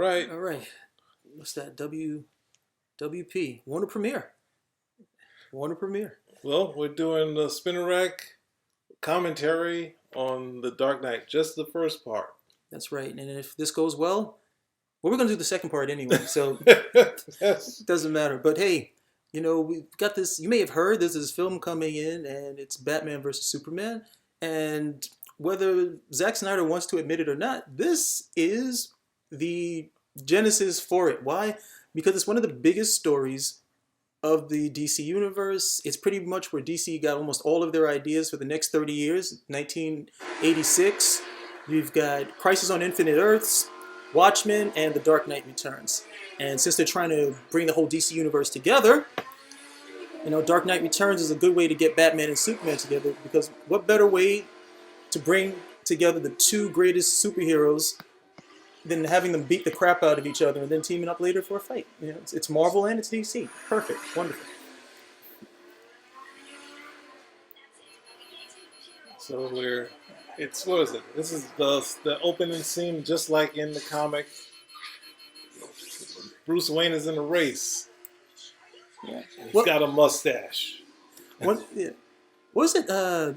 right. All right. What's that? WP. Warner Premiere. Warner Premiere. Well, we're doing the spinner rack commentary on The Dark Knight, just the first part. That's right. And if this goes well, we're going to do the second part anyway, so Yes. it doesn't matter. But hey, we've got this. You may have heard there's this film coming in, and it's Batman versus Superman. And whether Zack Snyder wants to admit it or not, this is the genesis for it. Why? Because it's one of the biggest stories of the DC universe. It's pretty much where DC got almost all of their ideas for the next 30 years. 1986, you've got Crisis on Infinite Earths, Watchmen, and The Dark Knight Returns. And since they're trying to bring the whole DC universe together, Dark Knight Returns is a good way to get Batman and Superman together, because what better way to bring together the two greatest superheroes than having them beat the crap out of each other and then teaming up later for a fight? It's Marvel and it's DC. Perfect. Wonderful. So what is it? This is the opening scene, just like in the comic. Bruce Wayne is in a race. Yeah. He's got a mustache. What is it?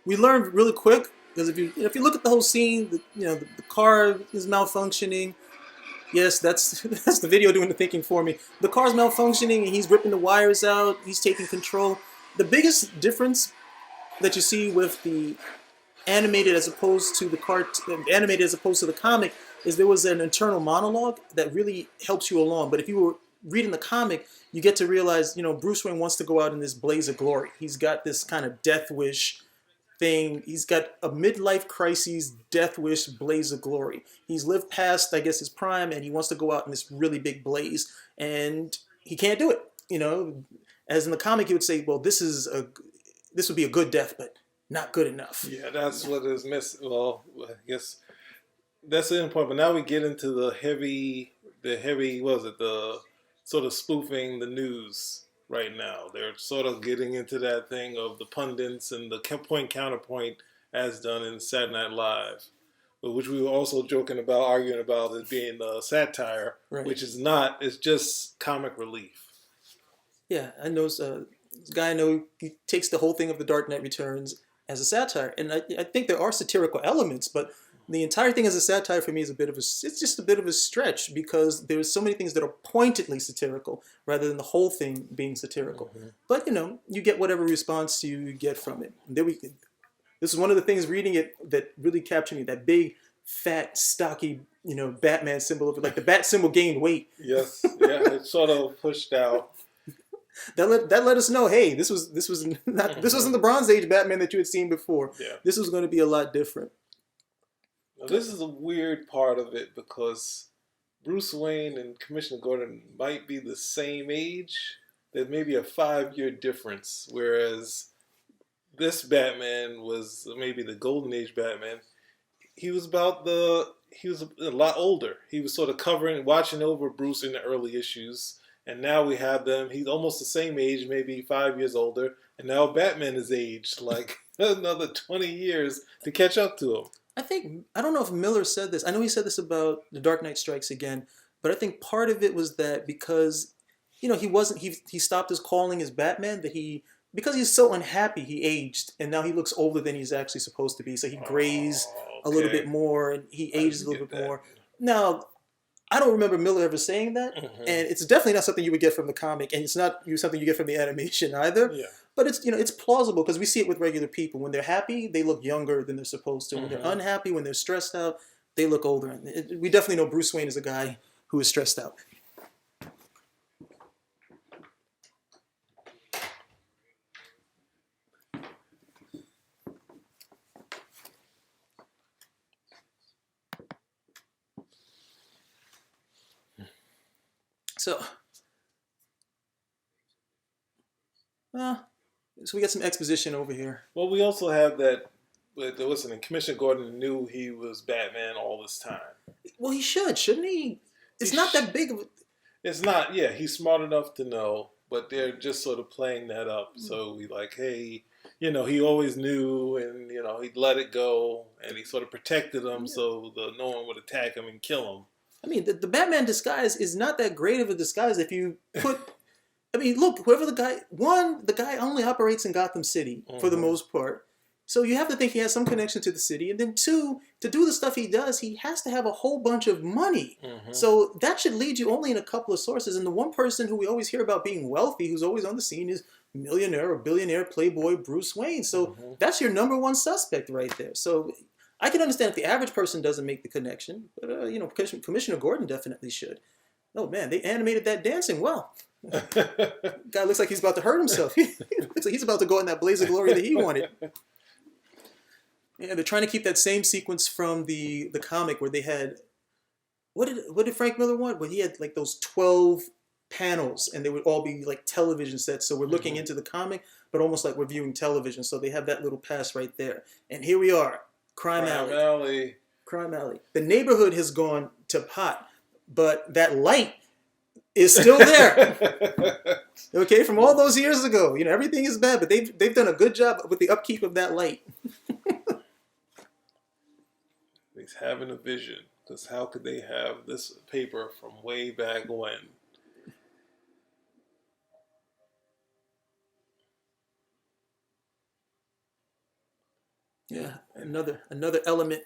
We learned really quick, because if you look at the whole scene, the car is malfunctioning. Yes, that's the video doing the thinking for me. The car's malfunctioning and he's ripping the wires out. He's taking control. The biggest difference that you see with the animated as opposed to the comic is there was an internal monologue that really helps you along. But if you were reading the comic, you get to realize, Bruce Wayne wants to go out in this blaze of glory. He's got this kind of death wish thing. He's got a midlife crisis, death wish, blaze of glory. He's lived past, I guess, his prime, and he wants to go out in this really big blaze, and he can't do it. As in the comic, he would say, "Well, this would be a good death, but not good enough." Yeah, that's what is missing. Well, I guess that's the end point. But now we get into the heavy, what was it? The sort of spoofing the news. Right now, they're sort of getting into that thing of the pundits and the point counterpoint as done in Saturday Night Live, but which we were also arguing about as being satire, Right. Which is not. It's just comic relief. Yeah, I know this guy I know, he takes the whole thing of The Dark Knight Returns as a satire, and I think there are satirical elements, but the entire thing as a satire for me is it's just a bit of a stretch, because there's so many things that are pointedly satirical rather than the whole thing being satirical. Mm-hmm. But you get whatever response you get from it. And this is one of the things reading it that really captured me. That big, fat, stocky, Batman symbol of it, like the bat symbol gained weight. Yes, yeah, it sort of pushed out. That let us know, hey, this wasn't the Bronze Age Batman that you had seen before. Yeah. This was going to be a lot different. Now, this is a weird part of it, because Bruce Wayne and Commissioner Gordon might be the same age. There may be a 5-year difference, whereas this Batman was maybe the Golden Age Batman. He was a lot older. He was sort of watching over Bruce in the early issues, and now we have them. He's almost the same age, maybe 5 years older, and now Batman is aged like another 20 years to catch up to him. I don't know if Miller said this. I know he said this about The Dark Knight Strikes Again, but I think part of it was that because, he stopped his calling as Batman, because he's so unhappy, he aged, and now he looks older than he's actually supposed to be. So he grays a little bit more, and he ages a little bit more. Now, I don't remember Miller ever saying that, and it's definitely not something you would get from the comic, and it's not something you get from the animation either. Yeah. But it's plausible, because we see it with regular people. When they're happy, they look younger than they're supposed to. When they're unhappy, when they're stressed out, they look older. We definitely know Bruce Wayne is a guy who is stressed out. So we got some exposition over here. Well, we also have that. Commissioner Gordon knew he was Batman all this time. Well, he shouldn't he? It's not that big of a... It's not. Yeah, he's smart enough to know, but they're just sort of playing that up. So we hey, he always knew, and he'd let it go, and he sort of protected him so no one would attack him and kill him. I mean, the Batman disguise is not that great of a disguise if you put. I mean, look, whoever the guy only operates in Gotham City for the most part. So you have to think he has some connection to the city. And then two, to do the stuff he does, he has to have a whole bunch of money. So that should lead you only in a couple of sources. And the one person who we always hear about being wealthy, who's always on the scene, is millionaire or billionaire playboy Bruce Wayne. So that's your number one suspect right there. So I can understand if the average person doesn't make the connection, but Commissioner Gordon definitely should. Oh man, they animated that dancing well. Guy looks like he's about to hurt himself. He looks like he's about to go in that blaze of glory that he wanted. Yeah, they're trying to keep that same sequence from the comic where they had what did Frank Miller want? Well, he had like those 12 panels, and they would all be like television sets. So we're looking into the comic, but almost like we're viewing television. So they have that little pass right there. And here we are, Crime Alley. Crime Alley. The neighborhood has gone to pot, but that light is still there. Okay, from all those years ago, everything is bad, but they've done a good job with the upkeep of that light. He's having a vision, because how could they have this paper from way back when? Yeah, another element.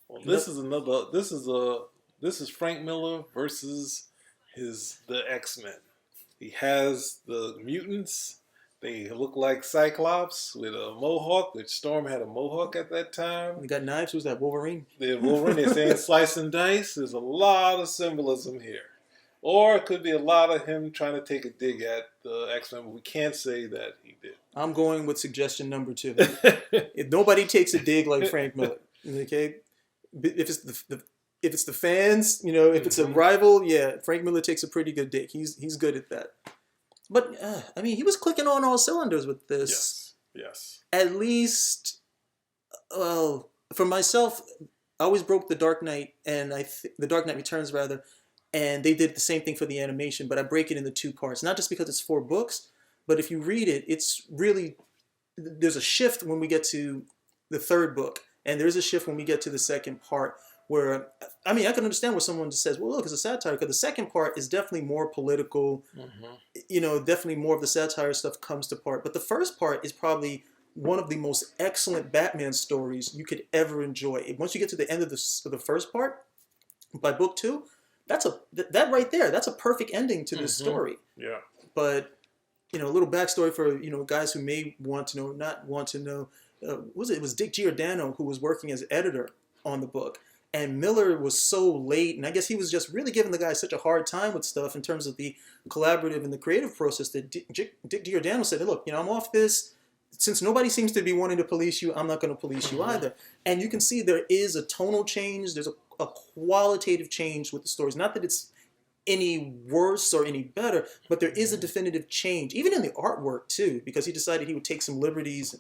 Well, this is Frank Miller versus the X-Men. He has the mutants. They look like Cyclops with a mohawk, which Storm had a mohawk at that time. They got knives. Who's that? Wolverine? They're saying slice and dice. There's a lot of symbolism here. Or it could be a lot of him trying to take a dig at the X-Men, but we can't say that he did. I'm going with suggestion number 2. If nobody takes a dig like Frank Miller, okay? If it's the fans, if it's a rival, yeah, Frank Miller takes a pretty good dig. He's good at that. But I mean, he was clicking on all cylinders with this. Yes. At least, well, for myself, I always broke The Dark Knight and The Dark Knight Returns rather, and they did the same thing for the animation. But I break it into 2 parts, not just because it's 4 books, but if you read it, it's really there's a shift when we get to the 3rd book, and there's a shift when we get to the 2nd part. Where, I mean, I can understand where someone just says, well, look, it's a satire, because the 2nd part is definitely more political. Definitely more of the satire stuff comes to part. But the first part is probably one of the most excellent Batman stories you could ever enjoy. Once you get to the end of the first part, by book 2, that right there, that's a perfect ending to this story. Yeah. But, a little backstory for, guys who may want to know or not want to know. It was Dick Giordano who was working as editor on the book. And Miller was so late, and I guess he was just really giving the guy such a hard time with stuff in terms of the collaborative and the creative process that Dick Giordano said, hey, look, I'm off this. Since nobody seems to be wanting to police you, I'm not going to police you either. And you can see there is a tonal change. There's a qualitative change with the stories. Not that it's any worse or any better, but there is a definitive change, even in the artwork too, because he decided he would take some liberties.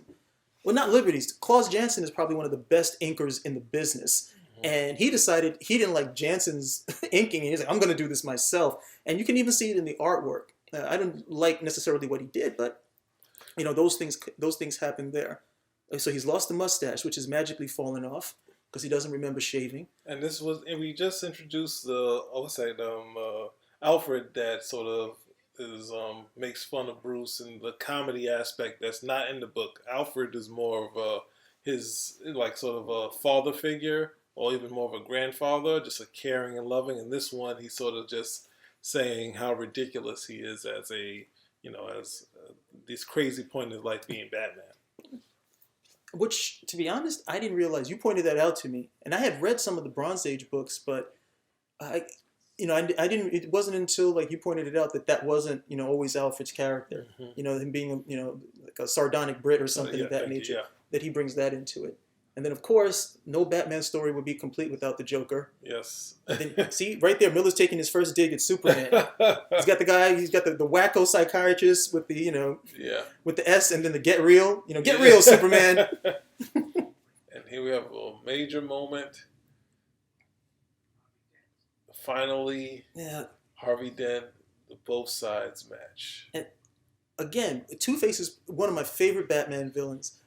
Well, not liberties. Klaus Janson is probably one of the best inkers in the business. And he decided he didn't like Janson's inking, and he's like, I'm going to do this myself. And you can even see it in the artwork. I didn't like necessarily what he did, but those things happen there. So he's lost the mustache, which is magically fallen off because he doesn't remember shaving. And we just introduced Alfred, that sort of makes fun of Bruce and the comedy aspect that's not in the book. Alfred is more of sort of a father figure, or even more of a grandfather, just a caring and loving. And this one, he's sort of just saying how ridiculous he is as this crazy point in his life being Batman. Which, to be honest, I didn't realize. You pointed that out to me. And I had read some of the Bronze Age books, but I didn't. It wasn't until you pointed it out that wasn't always Alfred's character. Him being like a sardonic Brit or something of that nature. That he brings that into it. And then, of course, no Batman story would be complete without the Joker. Yes. And then, see, right there, Miller's taking his first dig at Superman. He's got the wacko psychiatrist with the, with the S, and then the get real, real, Superman. And here we have a major moment. Finally, Harvey Dent, the both sides match. And again, Two-Face is one of my favorite Batman villains.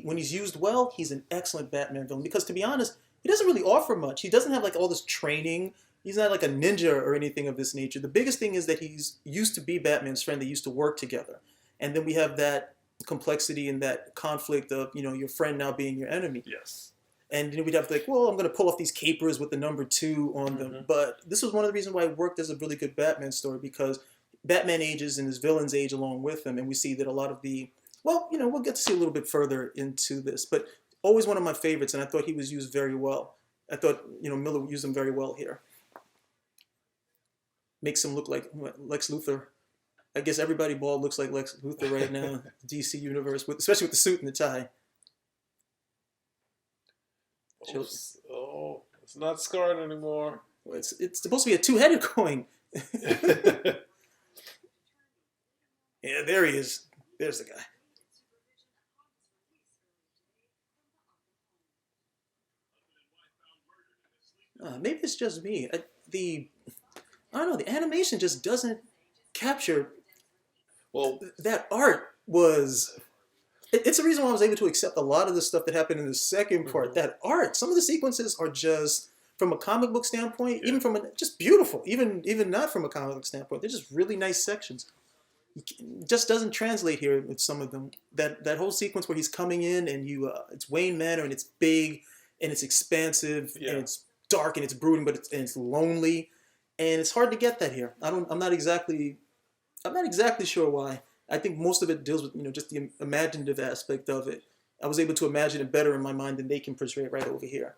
When he's used well, he's an excellent Batman villain, because to be honest, he doesn't really offer much. He doesn't have all this training. He's not like a ninja or anything of this nature. The biggest thing is that he's used to be Batman's friend. They used to work together. And then we have that complexity and that conflict of, your friend now being your enemy. Yes. And we'd have to well, I'm going to pull off these capers with the number 2 on them. But this was one of the reasons why it worked as a really good Batman story, because Batman ages and his villains age along with him. And we see that a lot of we'll get to see a little bit further into this. But always one of my favorites, and I thought he was used very well. I thought, Miller used him very well here. Makes him look like Lex Luthor. I guess everybody bald looks like Lex Luthor right now, DC universe, especially with the suit and the tie. Oops. Oh, it's not scarred anymore. Well, it's supposed to be a 2-headed coin. Yeah, there he is. There's the guy. Maybe it's just me. I don't know. The animation just doesn't capture. Well, that art was. It's the reason why I was able to accept a lot of the stuff that happened in the second part. That art, some of the sequences are just, from a comic book standpoint, even from just beautiful. Even not from a comic book standpoint, they're just really nice sections. It just doesn't translate here with some of them. That whole sequence where he's coming in and it's Wayne Manor and it's big and it's expansive and it's dark and it's brooding, but it's lonely. And it's hard to get that here. I'm not exactly sure why. I think most of it deals with just the imaginative aspect of it. I was able to imagine it better in my mind than they can portray it right over here.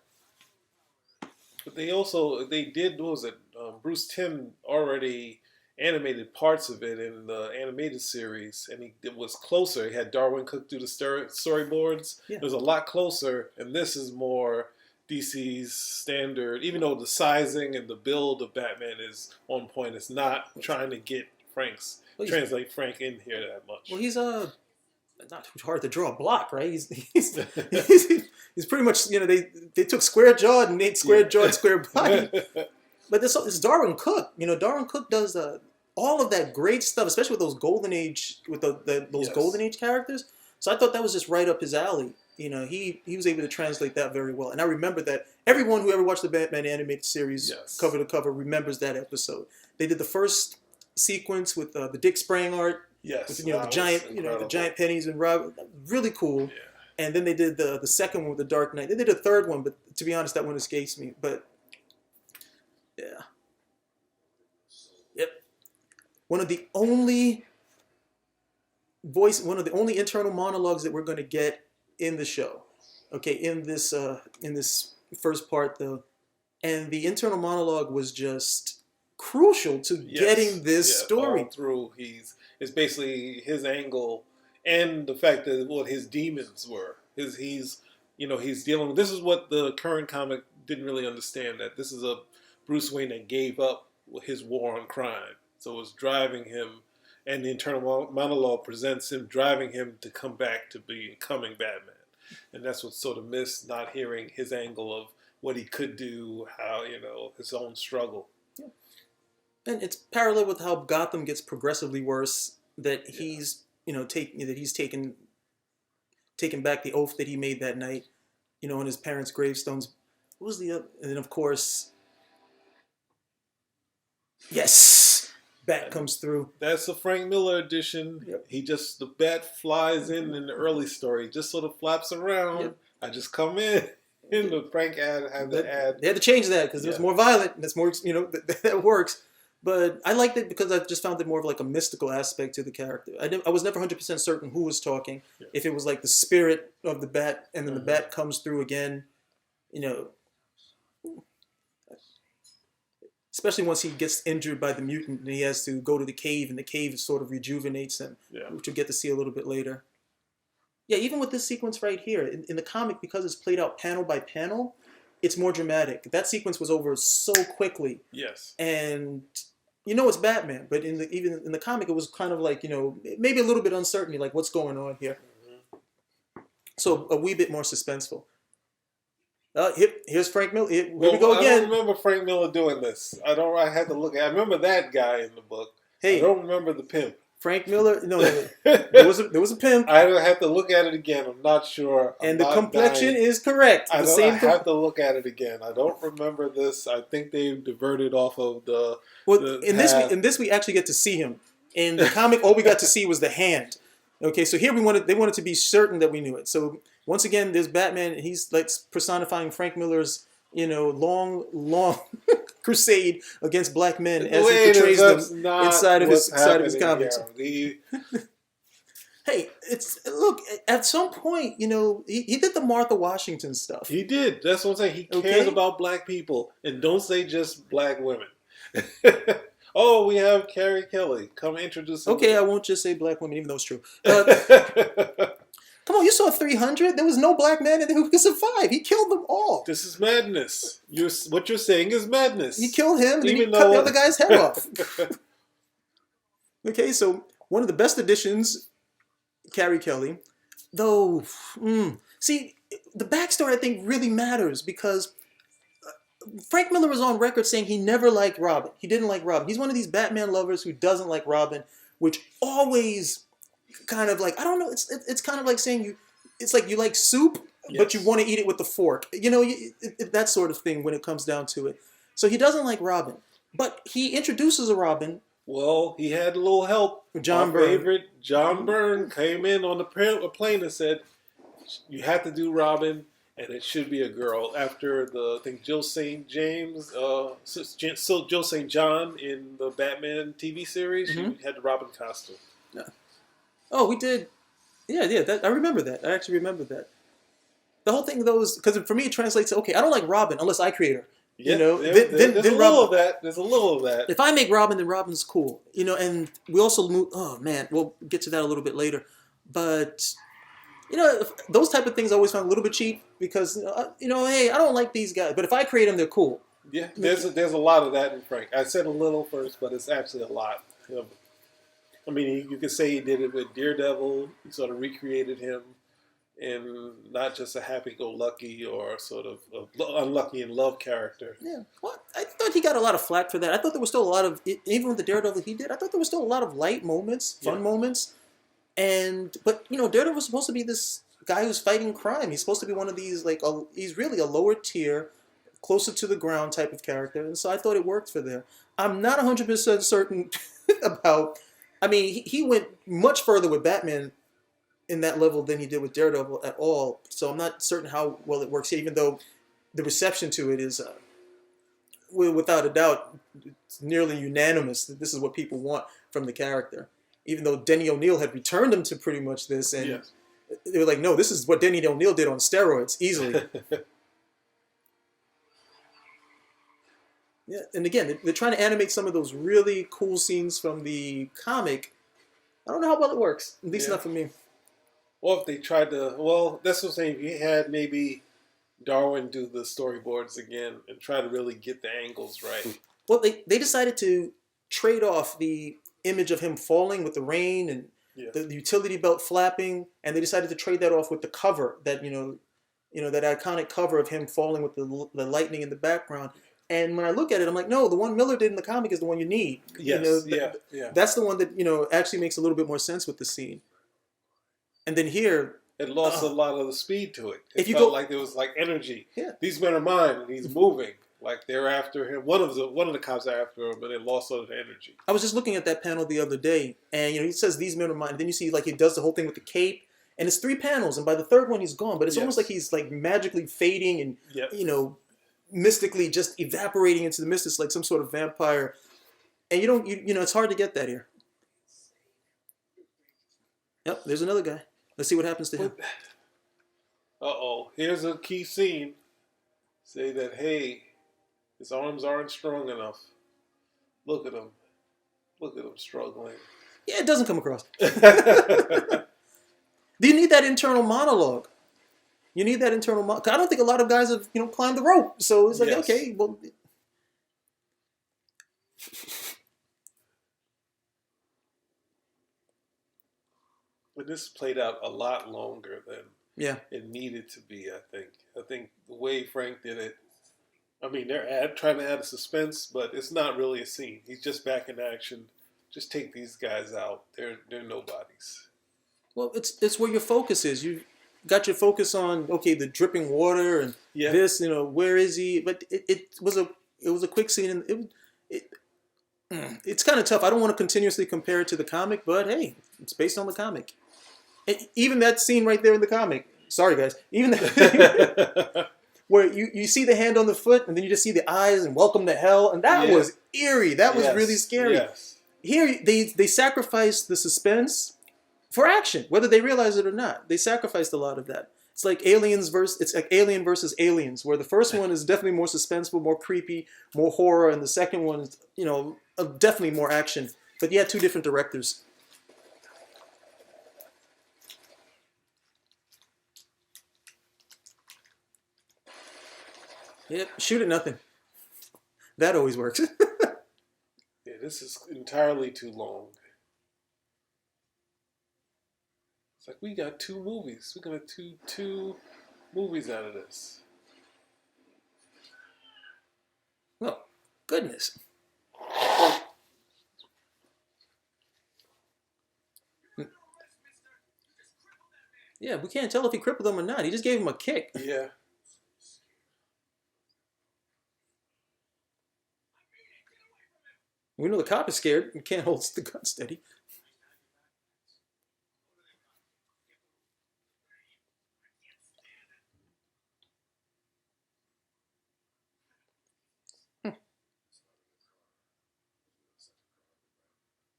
But they did, what was it? Bruce Timm already animated parts of it in the animated series, and it was closer. He had Darwin Cook do the storyboards. Yeah. It was a lot closer, and this is more DC's standard, even though the sizing and the build of Batman is on point. It's not trying to get translate Frank in here that much. Well, he's not too hard to draw a block, right? He's pretty much, they took square jawed and made square jawed, square body. But this Darwin Cook. Darwin Cook does all of that great stuff, especially with those Golden Age Golden Age characters. So I thought that was just right up his alley. He was able to translate that very well. And I remember that everyone who ever watched the Batman animated series cover to cover remembers that episode. They did the first sequence with the Dick spraying art. Yes. With, the giant pennies and Rob. Really cool. Yeah. And then they did the second one with the Dark Knight. They did a third one, but to be honest, that one escapes me. But yeah. Yep. One of the only internal monologues that we're going to get in the show. Okay, in this first part though. And the internal monologue was just crucial to getting this story through. It's basically his angle and the fact that what his demons were. He's dealing with, this is what the current comic didn't really understand, that this is a Bruce Wayne that gave up his war on crime. So it was driving him, and the internal monologue presents him driving him to come back to becoming Batman. And that's what's sort of missed, not hearing his angle of what he could do, how, his own struggle. Yeah. And it's parallel with how Gotham gets progressively worse, that he's, taken back the oath that he made that night, on his parents' gravestones. What was the other? And then, of course, yes, Bat comes through. That's a Frank Miller edition. Yep. The Bat flies in the early story, just sort of flaps around. Yep. I just come in. And the Frank had to add. They had to change that because it was more violent. And that's more, that works. But I liked it because I just found it more of like a mystical aspect to the character. I was never 100% certain who was talking. Yeah. If it was like the spirit of the Bat, and then the Bat comes through again, especially once he gets injured by the mutant and he has to go to the cave, and the cave sort of rejuvenates him, which we'll get to see a little bit later. Yeah, even with this sequence right here, in the comic, because it's played out panel by panel, it's more dramatic. That sequence was over so quickly. Yes. And it's Batman, but even in the comic, it was kind of like, maybe a little bit uncertainty, like what's going on here. Mm-hmm. So a wee bit more suspenseful. Here's Frank Miller. Here we go again. I don't remember Frank Miller doing this. I had to look. I remember that guy in the book. Hey, I don't remember the pimp. Frank Miller. No, there was a pimp, I don't have to look at it again. I'm not sure. I'm and the not complexion dying. is correct. I The don't. I same. have to look at it again. I don't remember this. I think they diverted off of Well, the in this we actually get to see him. In the comic, all we got to see was the hand. Okay, so here they wanted to be certain that we knew it. So once again, there's Batman. He's like personifying Frank Miller's, long crusade against black men as he portrays them inside of his comics. Hey, look, at some point, he did the Martha Washington stuff. He did. That's what I'm saying. He cares about black people, and don't say just black women. Oh, we have Carrie Keller. Come introduce him. Okay, I won't just say black women, even though it's true. Come on, you saw 300. There was no black man who could survive. He killed them all. This is madness. What you're saying is madness. He killed him, and he cut the other guy's head off. Okay, so one of the best additions, Carrie Kelly, though. See, the backstory I think really matters because Frank Miller was on record saying he never liked Robin. He didn't like Robin. He's one of these Batman lovers who doesn't like Robin, which always kind of like, I don't know, it's kind of like saying it's like you like soup, but you want to eat it with the fork. That sort of thing when it comes down to it. So he doesn't like Robin, but he introduces a Robin. Well, he had a little help. John Byrne. Favorite John Byrne came in on the plane and said, you have to do Robin. And it should be a girl. After I think Jill St. James, Jill St. John in the Batman TV series, she had the Robin costume. Yeah. Oh, we did. Yeah. I remember that. I actually remember that. The whole thing, though, is because for me it translates to, okay, I don't like Robin unless I create her. Yeah, there's a little of that. There's a little of that. If I make Robin, then Robin's cool. And we also move. Oh man, we'll get to that a little bit later, but. Those type of things I always found a little bit cheap because, hey, I don't like these guys. But if I create them, they're cool. Yeah, there's a lot of that in Frank. I said a little first, but it's actually a lot. I mean, you could say he did it with Daredevil. He sort of recreated him in not just a happy-go-lucky or sort of unlucky in love character. Yeah. Well, I thought he got a lot of flack for that. I thought there was still a lot of, even with the Daredevil he did, I thought there was still a lot of light moments, fun moments. But Daredevil was supposed to be this guy who's fighting crime. He's supposed to be one of these, he's really a lower tier, closer to the ground type of character. And so I thought it worked for there. I'm not 100% certain about, he went much further with Batman in that level than he did with Daredevil at all. So I'm not certain how well it works, even though the reception to it is, without a doubt, it's nearly unanimous that this is what people want from the character. Even though Denny O'Neil had returned him to pretty much this, and they were like, no, this is what Denny O'Neil did on steroids, easily. Yeah, and again, they're trying to animate some of those really cool scenes from the comic. I don't know how well it works, at least not for me. Well, if they tried to, that's what I'm saying, you had maybe Darwin do the storyboards again and try to really get the angles right. Well, they decided to trade off the image of him falling with the rain and the utility belt flapping, and they decided to trade that off with the cover that that iconic cover of him falling with the lightning in the background. And when I look at it, I'm like, no, the one Miller did in the comic is the one you need. Yes, That's the one that actually makes a little bit more sense with the scene. And then here, it lost a lot of the speed to it. It if you felt like there was energy. Yeah. These men are mine, and he's moving. Like they're after him. One of the cops are after him, but it lost all of the energy. I was just looking at that panel the other day, and he says these men are mine. And then you see he does the whole thing with the cape, and it's 3 panels, and by the third one he's gone. But it's almost like he's magically fading and mystically just evaporating into the mist. It's like some sort of vampire, and it's hard to get that here. Yep, there's another guy. Let's see what happens to him. Here's a key scene. Say that, hey, his arms aren't strong enough. Look at him. Look at him struggling. Yeah, it doesn't come across. Do you need that internal monologue? You need that internal monologue. I don't think a lot of guys have, climbed the rope. So it's like, okay, well. But this played out a lot longer than it needed to be, I think. I think the way Frank did it, they're trying to add a suspense, but it's not really a scene. He's just back in action, just take these guys out. They're nobodies. Well, it's where your focus is. You got your focus on, okay, the dripping water and Yeah. this, where is he? But it was a quick scene, and it it's kind of tough. I don't want to continuously compare it to the comic, but hey, it's based on the comic. And even that scene right there in the comic. Sorry, guys. Even that, where you see the hand on the foot, and then you just see the eyes and welcome to hell, and that was eerie. That was really scary. Yes. Here, they sacrificed the suspense for action, whether they realize it or not. They sacrificed a lot of that. It's like it's like Alien versus Aliens, where the first one is definitely more suspenseful, more creepy, more horror, and the second one is, definitely more action. But yeah, two different directors. Yep, shoot at nothing. That always works. Yeah, this is entirely too long. It's like we got two movies. We're gonna do two movies out of this. Oh, goodness. Yeah, we can't tell if he crippled him or not. He just gave him a kick. Yeah. We know the cop is scared. He can't hold the gun steady.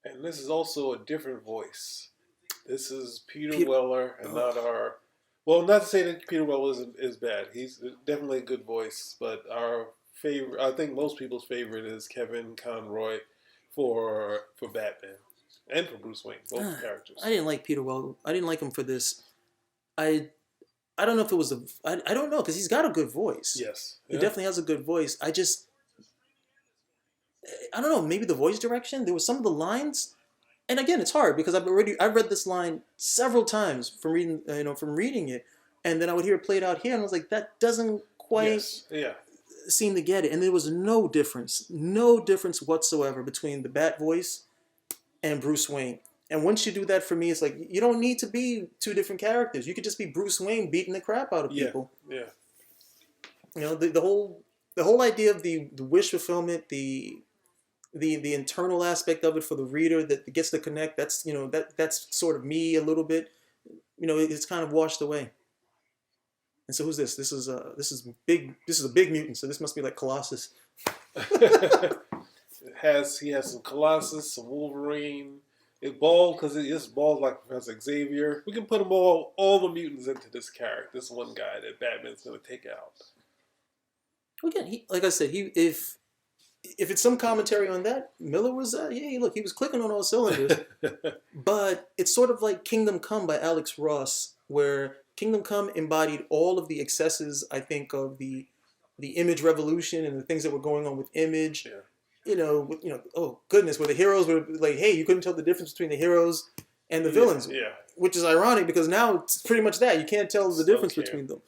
And this is also a different voice. This is Peter Weller and not our. Well, not to say that Peter Weller is bad. He's definitely a good voice, but our favorite, I think most people's favorite, is Kevin Conroy for Batman and for Bruce Wayne, both characters. I didn't like Peter Weller. I didn't like him for this. I don't know if it was I don't know, because he's got a good voice. Yes. He definitely has a good voice. I don't know, maybe the voice direction. There were some of the lines, and again, it's hard because I've read this line several times from reading it, and then I would hear it played out here, and I was like, that doesn't quite seem to get it. And there was no difference whatsoever between the Bat voice and Bruce Wayne. And once you do that, for me, it's like, you don't need to be two different characters. You could just be Bruce Wayne beating the crap out of people. Yeah. The whole idea of the wish fulfillment, the internal aspect of it for the reader that gets to connect, that's that's sort of me a little bit. It's kind of washed away. And so who's this? This is a big mutant. So this must be like Colossus. He has some Colossus, some Wolverine. It's bald because it is bald like Professor Xavier. We can put them all the mutants into this character, this one guy that Batman's going to take out. Again, like I said, if it's some commentary on that, Miller was he was clicking on all cylinders. But it's sort of like Kingdom Come by Alex Ross, where Kingdom Come embodied all of the excesses, I think, of the Image revolution and the things that were going on with Image. Yeah. Oh goodness, where the heroes were like, hey, you couldn't tell the difference between the heroes and the villains. Yeah. Which is ironic because now it's pretty much that. You can't tell the difference between them.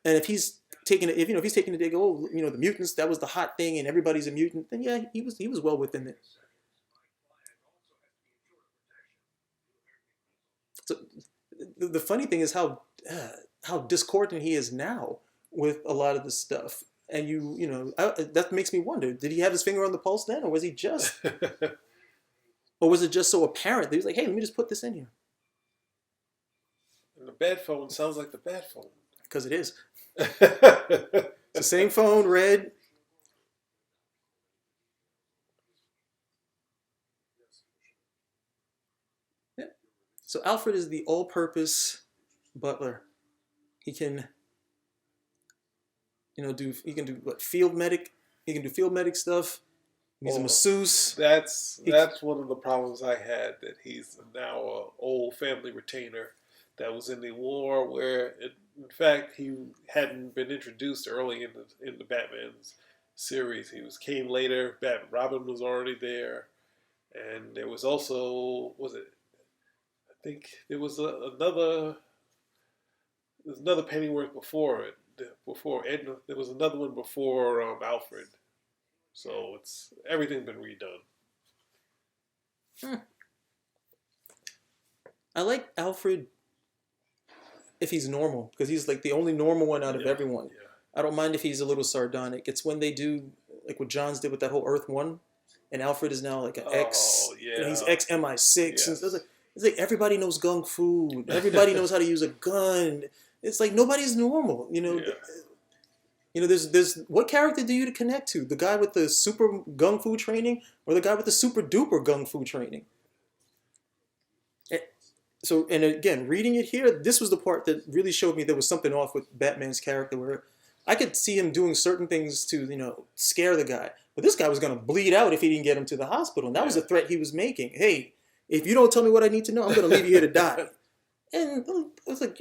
And if he's taking it, if he's taking it, they go, the mutants, that was the hot thing and everybody's a mutant, then yeah, he was well within it. So the funny thing is how discordant he is now with a lot of this stuff. And that makes me wonder, did he have his finger on the pulse then, or was he just, or was it just so apparent that he was like, hey, let me just put this in here? And the Bat phone sounds like the Bat phone. Because it is. It's the same phone, red. Yeah. So Alfred is the all-purpose butler. He can do what, field medic. He can do field medic stuff. He's a masseuse. That's one of the problems I had, that he's now an old family retainer that was in the war, where in fact he hadn't been introduced early in the Batman's series. He came later. Robin was already there, and there was also I think there was another Pennyworth before it. Before Edna, there was another one before Alfred. So everything been redone. Hmm. I like Alfred if he's normal, because he's like the only normal one out of everyone. Yeah. I don't mind if he's a little sardonic. It's when they do like what Johns did with that whole Earth One, and Alfred is now like an ex. Oh You know, yeah. he's ex MI6, and Yes. it's like everybody knows gung fu. Everybody knows how to use a gun. It's like nobody's normal. Yeah. There's what character do you connect to? The guy with the super gung fu training, or the guy with the super duper gung fu training? So, and again, reading it here, this was the part that really showed me there was something off with Batman's character, where I could see him doing certain things to, scare the guy. But this guy was going to bleed out if he didn't get him to the hospital. And that was a threat he was making. Hey, if you don't tell me what I need to know, I'm going to leave you here to die. And I was like,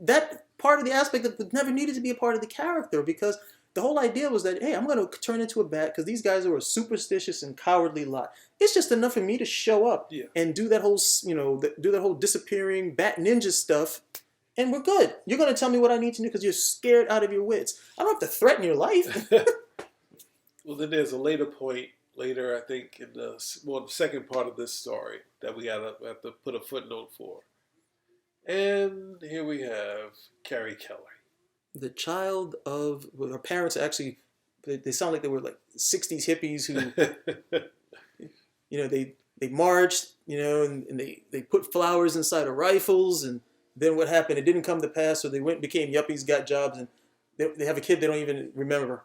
that part of the aspect that never needed to be a part of the character, because the whole idea was that, hey, I'm going to turn into a bat because these guys are a superstitious and cowardly lot. It's just enough for me to show up and do that whole, do that whole disappearing bat ninja stuff, and we're good. You're going to tell me what I need to do because you're scared out of your wits. I don't have to threaten your life. Well, then there's a later point, I think, in the second part of this story that we have to put a footnote for. And here we have Carrie Keller. The child of, well, her parents actually, they sound like they were like 60s hippies who, they marched, and they put flowers inside of rifles, and then what happened? It didn't come to pass, so they went and became yuppies, got jobs, and they have a kid they don't even remember.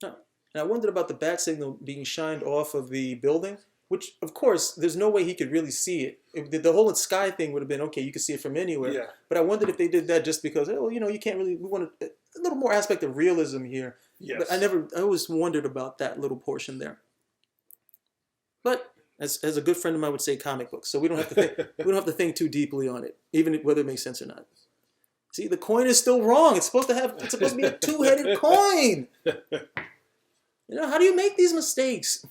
No. And I wondered about the bat signal being shined off of the building, which, of course, there's no way he could really see it. The whole sky thing would have been, okay, you could see it from anywhere. Yeah. But I wondered if they did that just because, you can't really, we wanted a little more aspect of realism here. Yes. But I always wondered about that little portion there. But as a good friend of mine would say, comic books. So we don't have to think too deeply on it, even whether it makes sense or not. See, the coin is still wrong. It's supposed to be a two-headed coin. How do you make these mistakes?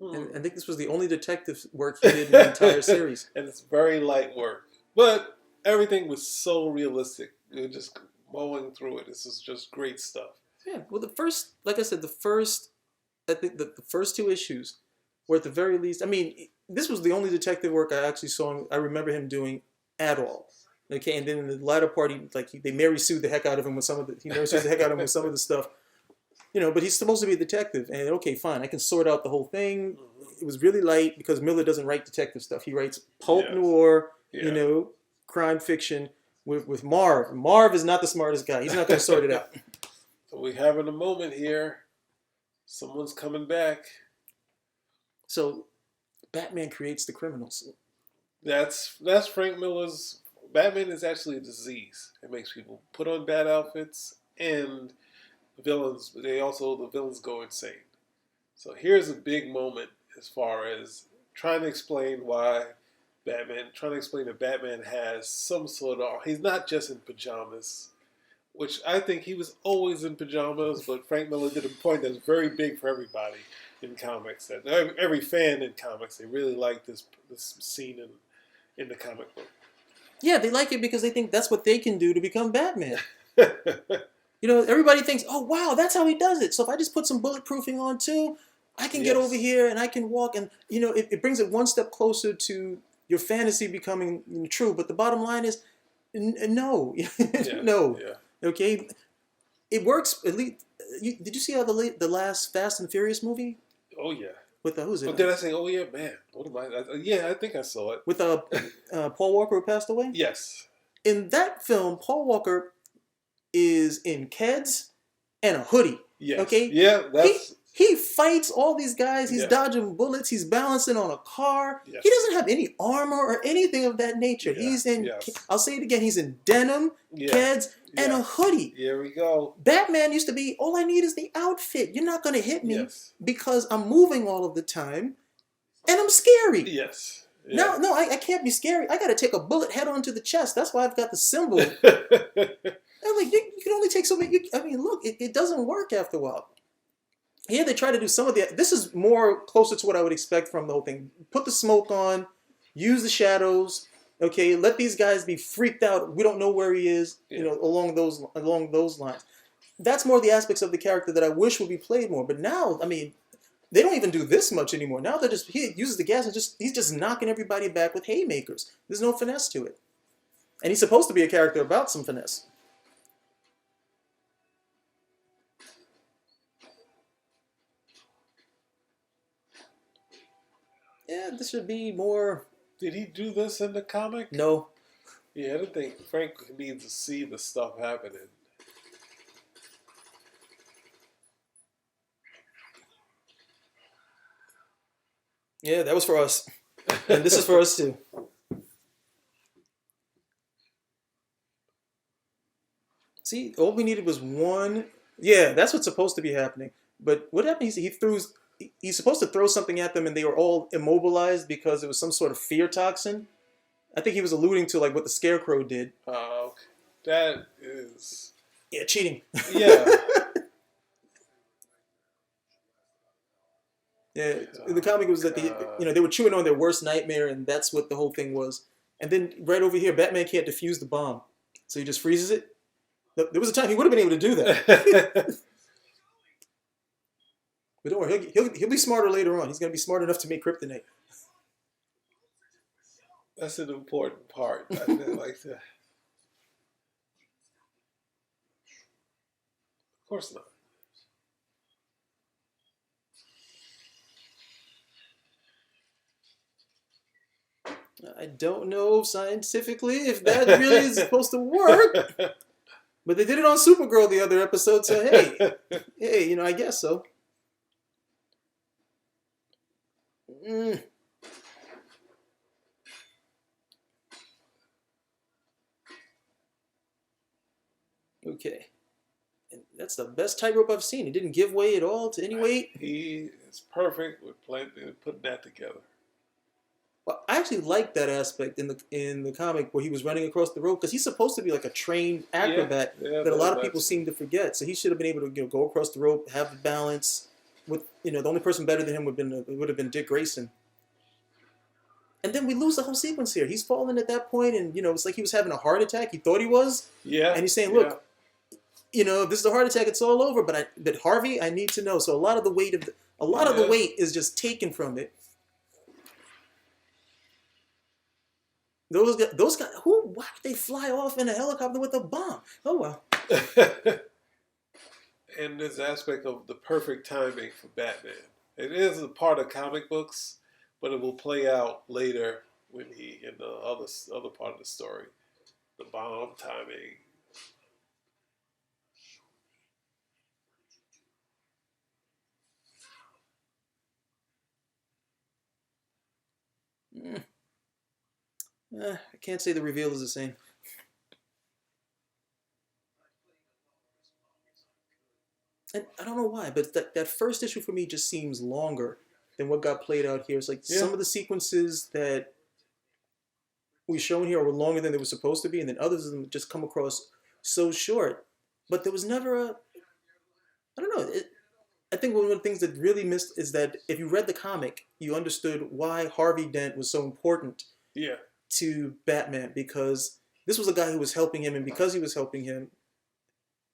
And I think this was the only detective work he did in the entire series. And it's very light work. But everything was so realistic. You were just mowing through it. This is just great stuff. Yeah. Well, like I said, I think the first two issues were at the very least, I mean, this was the only detective work I actually saw, I remember him doing at all. Okay, and then in the latter part, they Mary sued the heck out of him with some of the stuff. But he's supposed to be a detective, and okay, fine, I can sort out the whole thing. Mm-hmm. It was really light because Miller doesn't write detective stuff. He writes pulp noir, crime fiction with Marv. Marv is not the smartest guy. He's not going to sort it out. So we having a moment here. Someone's coming back. So Batman creates the criminals. That's Frank Miller's. Batman is actually a disease. It makes people put on bad outfits, and the villains go insane. So here's a big moment as far as trying to explain that Batman has some sort of, he's not just in pajamas, which I think he was always in pajamas, but Frank Miller did a point that's very big for everybody in comics, that every fan in comics, they really like this scene in the comic book. Yeah, they like it because they think that's what they can do to become Batman. Everybody thinks, oh, wow, that's how he does it. So if I just put some bulletproofing on too, I can get over here and I can walk. And, it brings it one step closer to your fantasy becoming true. But the bottom line is, no. No. Yeah. Okay? It works, at least. Did you see how the last Fast and Furious movie? Oh, yeah. With who's it? Oh, did I say, oh, yeah, man? What am I? Yeah, I think I saw it. With Paul Walker who passed away? Yes. In that film, Paul Walker is in Keds and a hoodie. Yes. Okay? Yeah, he fights all these guys. He's dodging bullets. He's balancing on a car. Yes. He doesn't have any armor or anything of that nature. Yeah. He's in, I'll say it again, he's in denim, Keds, and a hoodie. Here we go. Batman used to be, all I need is the outfit. You're not going to hit me because I'm moving all of the time and I'm scary. Yes. Yeah. No, I can't be scary. I got to take a bullet head on to the chest. That's why I've got the symbol. I'm like, you can only take so many. I mean, look, it doesn't work after a while. Here they try to do some of the. This is more closer to what I would expect from the whole thing. Put the smoke on, use the shadows. Okay, let these guys be freaked out. We don't know where he is. Yeah. You know, along those lines. That's more the aspects of the character that I wish would be played more. But now, I mean, they don't even do this much anymore. Now he uses the gas and he's just knocking everybody back with haymakers. There's no finesse to it. And he's supposed to be a character about some finesse. Yeah, this should be more. Did he do this in the comic? No. Yeah, I think Frank needs to see the stuff happening. Yeah, that was for us. And this is for us too. See, all we needed was one. Yeah, that's what's supposed to be happening. But what happened? He's supposed to throw something at them, and they were all immobilized because it was some sort of fear toxin. I think he was alluding to like what the Scarecrow did. Okay. That is. Yeah, cheating. Yeah. Yeah, the comic was that they were chewing on their worst nightmare, and that's what the whole thing was. And then right over here, Batman can't defuse the bomb, so he just freezes it. There was a time he would have been able to do that. But don't worry, he'll be smarter later on. He's going to be smart enough to make kryptonite. That's an important part. I didn't like that. Of course not. I don't know scientifically if that really is supposed to work. But they did it on Supergirl the other episode, so hey, I guess so. Okay. And that's the best tightrope I've seen. He didn't give way at all to any weight. He is perfect with putting that together. Well, I actually like that aspect in the comic where he was running across the road because he's supposed to be like a trained acrobat that a lot of people seem to forget. So he should have been able to go across the rope, have the balance. With the only person better than him would have been Dick Grayson. And then we lose the whole sequence here. He's falling at that point, and it's like he was having a heart attack. He thought he was. Yeah. And he's saying, "Look, if this is a heart attack, it's all over. But Harvey, I need to know." So a lot of the weight of the weight is just taken from it. Those guys, why did they fly off in a helicopter with a bomb? Oh well. And this aspect of the perfect timing for Batman. It is a part of comic books, but it will play out later when he in the other part of the story. The bomb timing. I can't say the reveal is the same. And I don't know why, but that first issue for me just seems longer than what got played out here. It's like some of the sequences that we shown here were longer than they were supposed to be, and then others of them just come across so short. But there was never I don't know. I think one of the things that really missed is that if you read the comic, you understood why Harvey Dent was so important to Batman, because this was a guy who was helping him, and because he was helping him,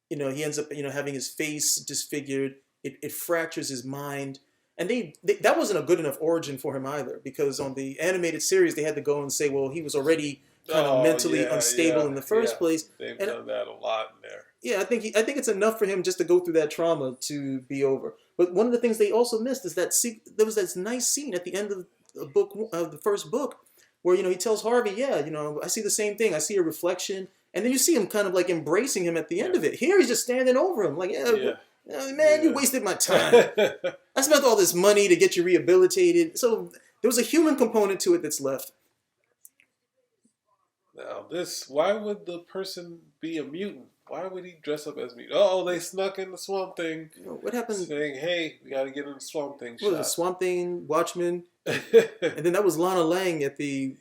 he ends up, having his face disfigured. It fractures his mind. And that wasn't a good enough origin for him either, because on the animated series, they had to go and say, well, he was already kind of mentally unstable in the first place. They've done that a lot in there. Yeah, I think it's enough for him just to go through that trauma to be over. But one of the things they also missed is that there was this nice scene at the end of the first book, where he tells Harvey, I see the same thing. I see a reflection, and then you see him kind of like embracing him at the end of it. Here he's just standing over him, like, man, you wasted my time. I spent all this money to get you rehabilitated. So there was a human component to it that's left. Now why would the person be a mutant? Why would he dress up as mutant? Oh, they snuck in the Swamp Thing. What happened? Saying, hey, we got to get in the Swamp Thing What was it, shot. Swamp Thing, Watchmen? And then that was Lana Lang with the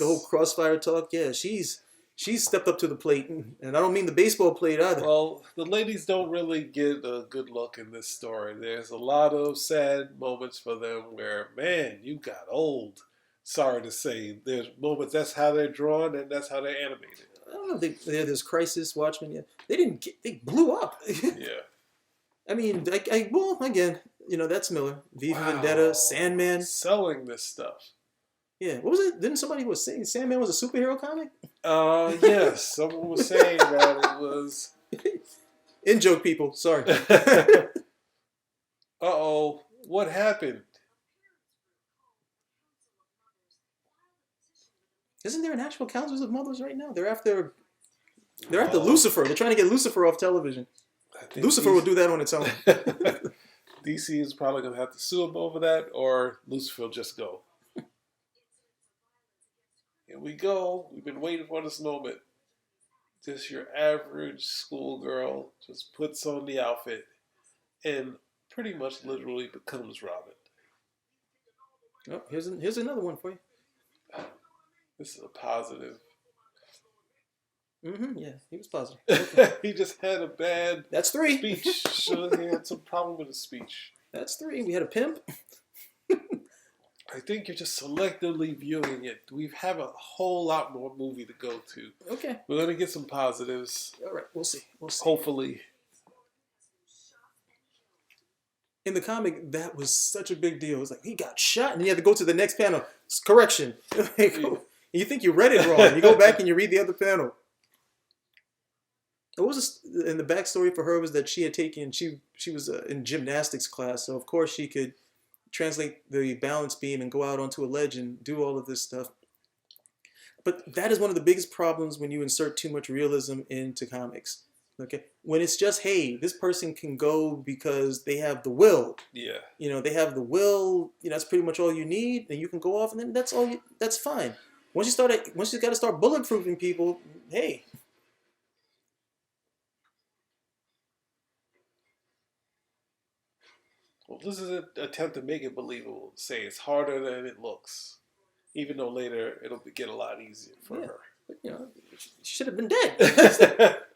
whole Crossfire talk. Yeah, she's stepped up to the plate, and I don't mean the baseball plate either. Well, the ladies don't really get a good look in this story. There's a lot of sad moments for them where, man, you got old. Sorry to say, there's moments that's how they're drawn and that's how they're animated. I don't know if there's Crisis, Watchmen. Yeah, they blew up. Yeah. I mean, well, again, that's Miller. V for Vendetta, Sandman. Selling this stuff. Yeah, what was it? Didn't somebody was saying Sandman was a superhero comic? Yes, someone was saying that it was. In-joke people, sorry. Uh-oh, what happened? Isn't there an actual Councils of Mothers right now? They're after Lucifer. They're trying to get Lucifer off television. Lucifer will do that on its own. DC is probably going to have to sue him over that, or Lucifer will just go. Here we go. We've been waiting for this moment. Just your average schoolgirl just puts on the outfit and pretty much literally becomes Robin. Oh, here's another one for you. This is a positive. Yeah, he was positive. Okay. He just had a bad That's 3. speech. Sure, he had some problem with his speech. That's 3. We had a pimp. I think you're just selectively viewing it. We have a whole lot more movie to go to. Okay. We're going to get some positives. All right, we'll see. Hopefully. In the comic, that was such a big deal. It was like, he got shot, and you had to go to the next panel. Correction. You think you read it wrong. You go back and you read the other panel. What was this, and the backstory for her was that she was in gymnastics class, so of course she could translate the balance beam and go out onto a ledge and do all of this stuff. But that is one of the biggest problems when you insert too much realism into comics. Okay, when it's just, hey, this person can go because they have the will. Yeah. They have the will. That's pretty much all you need, and you can go off, and then that's all. That's fine. Once you got to start bulletproofing people, hey. Well, this is an attempt to make it believable. Say it's harder than it looks, even though later it'll get a lot easier for her. But, she should have been dead.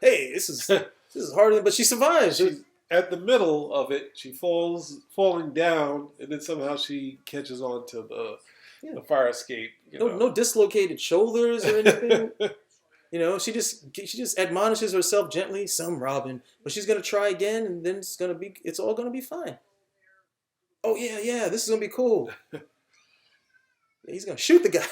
Hey, this is harder, but she survives. She's at the middle of it. She falling down, and then somehow she catches on to the fire escape. No dislocated shoulders or anything. She just admonishes herself gently. Some Robin, but she's gonna try again, and then it's all gonna be fine. Oh yeah, this is gonna be cool. He's gonna shoot the guy.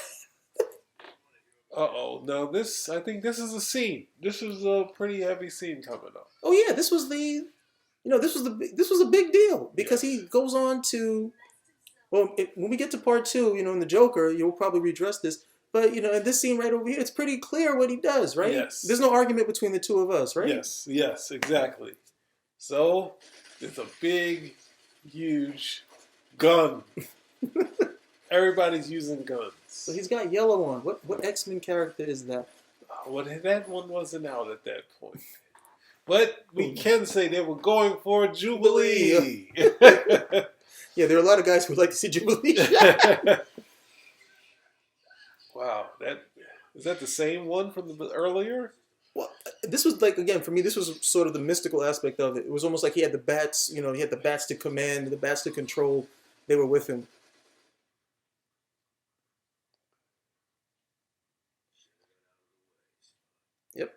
Uh-oh. No, I think this is a scene. This is a pretty heavy scene coming up. Oh yeah, this was a big deal because he goes on to, well, when we get to part 2, in the Joker, you'll probably redress this, but in this scene right over here, it's pretty clear what he does, right? Yes. There's no argument between the two of us, right? Yes, exactly. So, it's a big, huge gun. Everybody's using guns. So he's got yellow on. What X-Men character is that? Well, that one wasn't out at that point. But we can say they were going for Jubilee. Yeah, there are a lot of guys who would like to see Jubilee. Wow, is that the same one from earlier? Well, this was again, for me, this was sort of the mystical aspect of it. It was almost like he had the bats, he had the bats to command, the bats to control. They were with him. Yep.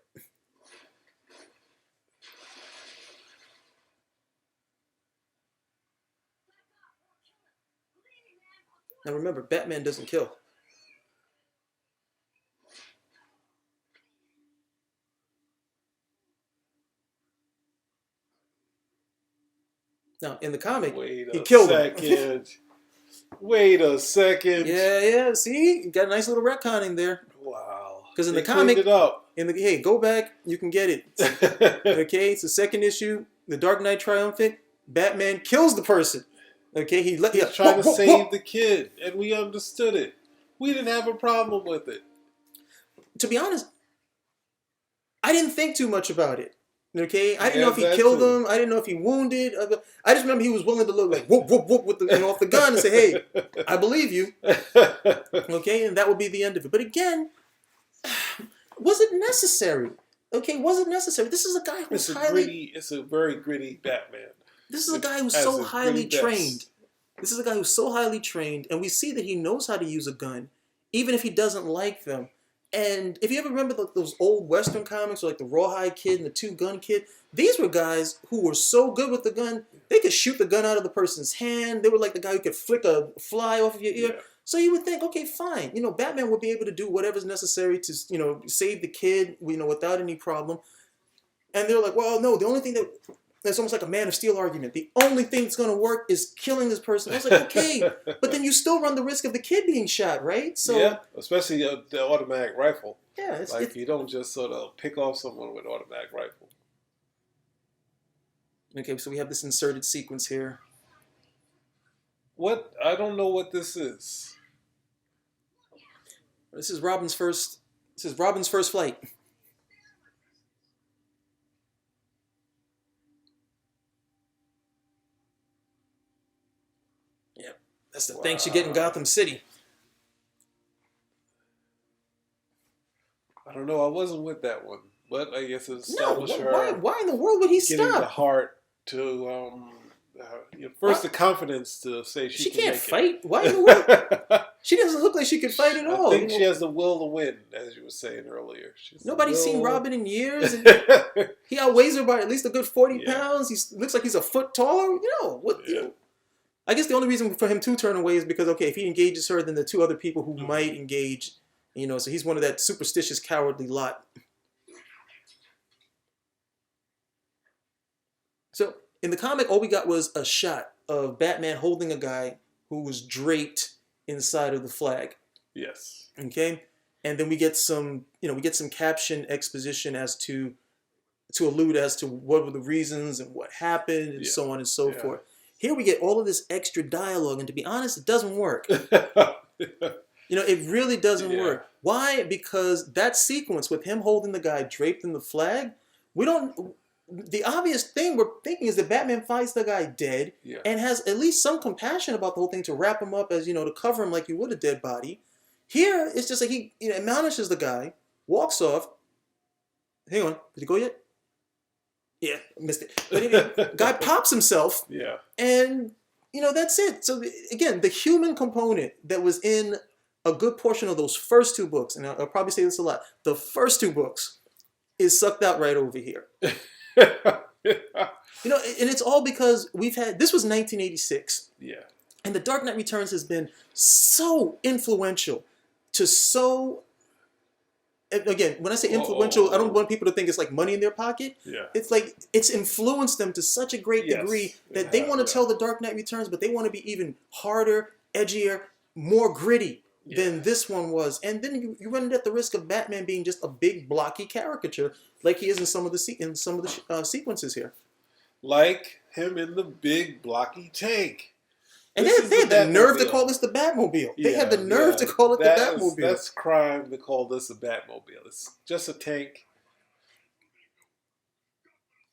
Now remember, Batman doesn't kill. Now, in the comic, he killed him. Wait a second. Yeah. See, you got a nice little retconning there. Wow. Because in the comic, hey, go back, you can get it. Okay, it's the second issue, The Dark Knight Triumphant. Batman kills the person. Okay, he's trying to save the kid, and we understood it. We didn't have a problem with it. To be honest, I didn't think too much about it. Okay, I didn't know Yeah, if he that killed too. him. I didn't know if he wounded. I just remember he was willing to look like whoop whoop whoop with off the gun and say, "Hey, I believe you." Okay, and that would be the end of it. But again, was it necessary? Okay, was it necessary? This is a guy who's highly. It's a very gritty Batman. This is a It's guy who's as so his gritty highly trained. best. This is a guy who's so highly trained, and we see that he knows how to use a gun, even if he doesn't like them. And if you ever remember those old Western comics, like the Rawhide Kid and the Two Gun Kid, these were guys who were so good with the gun, they could shoot the gun out of the person's hand. They were like the guy who could flick a fly off of your ear. Yeah. So you would think, okay, fine. Batman would be able to do whatever's necessary to, save the kid, without any problem. And they're like, well, no, the only thing that's almost like a Man of Steel argument. The only thing that's going to work is killing this person. I was like, okay, but then you still run the risk of the kid being shot, right? So yeah, especially the automatic rifle. yeah, Like you don't just sort of pick off someone with an automatic rifle. okay. So we have this inserted sequence here. What? I don't know what this is. This is Robin's first. This is Robin's first flight. Yeah, that's the thanks you get in Gotham City. I don't know. I wasn't with that one, but I guess it No, established her why in the world would he getting the stop? heart to first the confidence to say She she can can't make fight. Why in the world? it. She doesn't look like she could fight at I all. think she has the will to win, as you were saying earlier. Nobody's seen Robin in years. And he outweighs her by at least a good 40 Yeah. pounds. He looks like he's a foot taller. What? Yeah. I guess the only reason for him to turn away is because, okay, if he engages her, then the two other people who might engage, so he's one of that superstitious, cowardly lot. So in the comic, all we got was a shot of Batman holding a guy who was draped inside of the flag. Yes. Okay, and then we get some caption exposition as to allude as to what were the reasons and what happened and so on and so forth. Here we get all of this extra dialogue, and to be honest, it doesn't work. It really doesn't work. Why? Because that sequence with him holding the guy draped in the flag, the obvious thing we're thinking is that Batman finds the guy dead and has at least some compassion about the whole thing to wrap him up as, to cover him like you would a dead body. Here, it's just like he admonishes the guy, walks off. Hang on, did he go yet? Yeah, missed it. But anyway, guy pops himself. Yeah. And, that's it. So, again, the human component that was in a good portion of those first two books, and I'll probably say this a lot, the first two books is sucked out right over here. And it's all because this was 1986. Yeah. And The Dark Knight Returns has been so influential to again, when I say influential, I don't want people to think it's like money in their pocket. Yeah. It's like it's influenced them to such a great degree that they want to tell The Dark Knight Returns, but they want to be even harder, edgier, more gritty than this one was. And then you run at the risk of Batman being just a big blocky caricature like he is in some of the sequences here. Like him in the big blocky tank. And they had the nerve to call this the Batmobile. They had the nerve to call it the Batmobile. That's crime to call this a Batmobile. It's just a tank.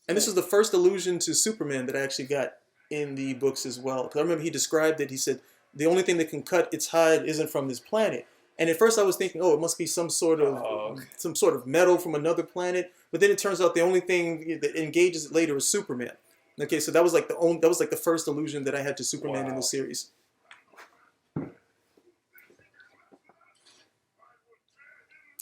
And this is the first allusion to Superman that I actually got in the books as well. Because I remember he described it. He said, the only thing that can cut its hide isn't from this planet. And at first I was thinking, it must be some sort of metal from another planet. But then it turns out the only thing that engages it later is Superman. Okay, so that was like the first allusion that I had to Superman in the series. I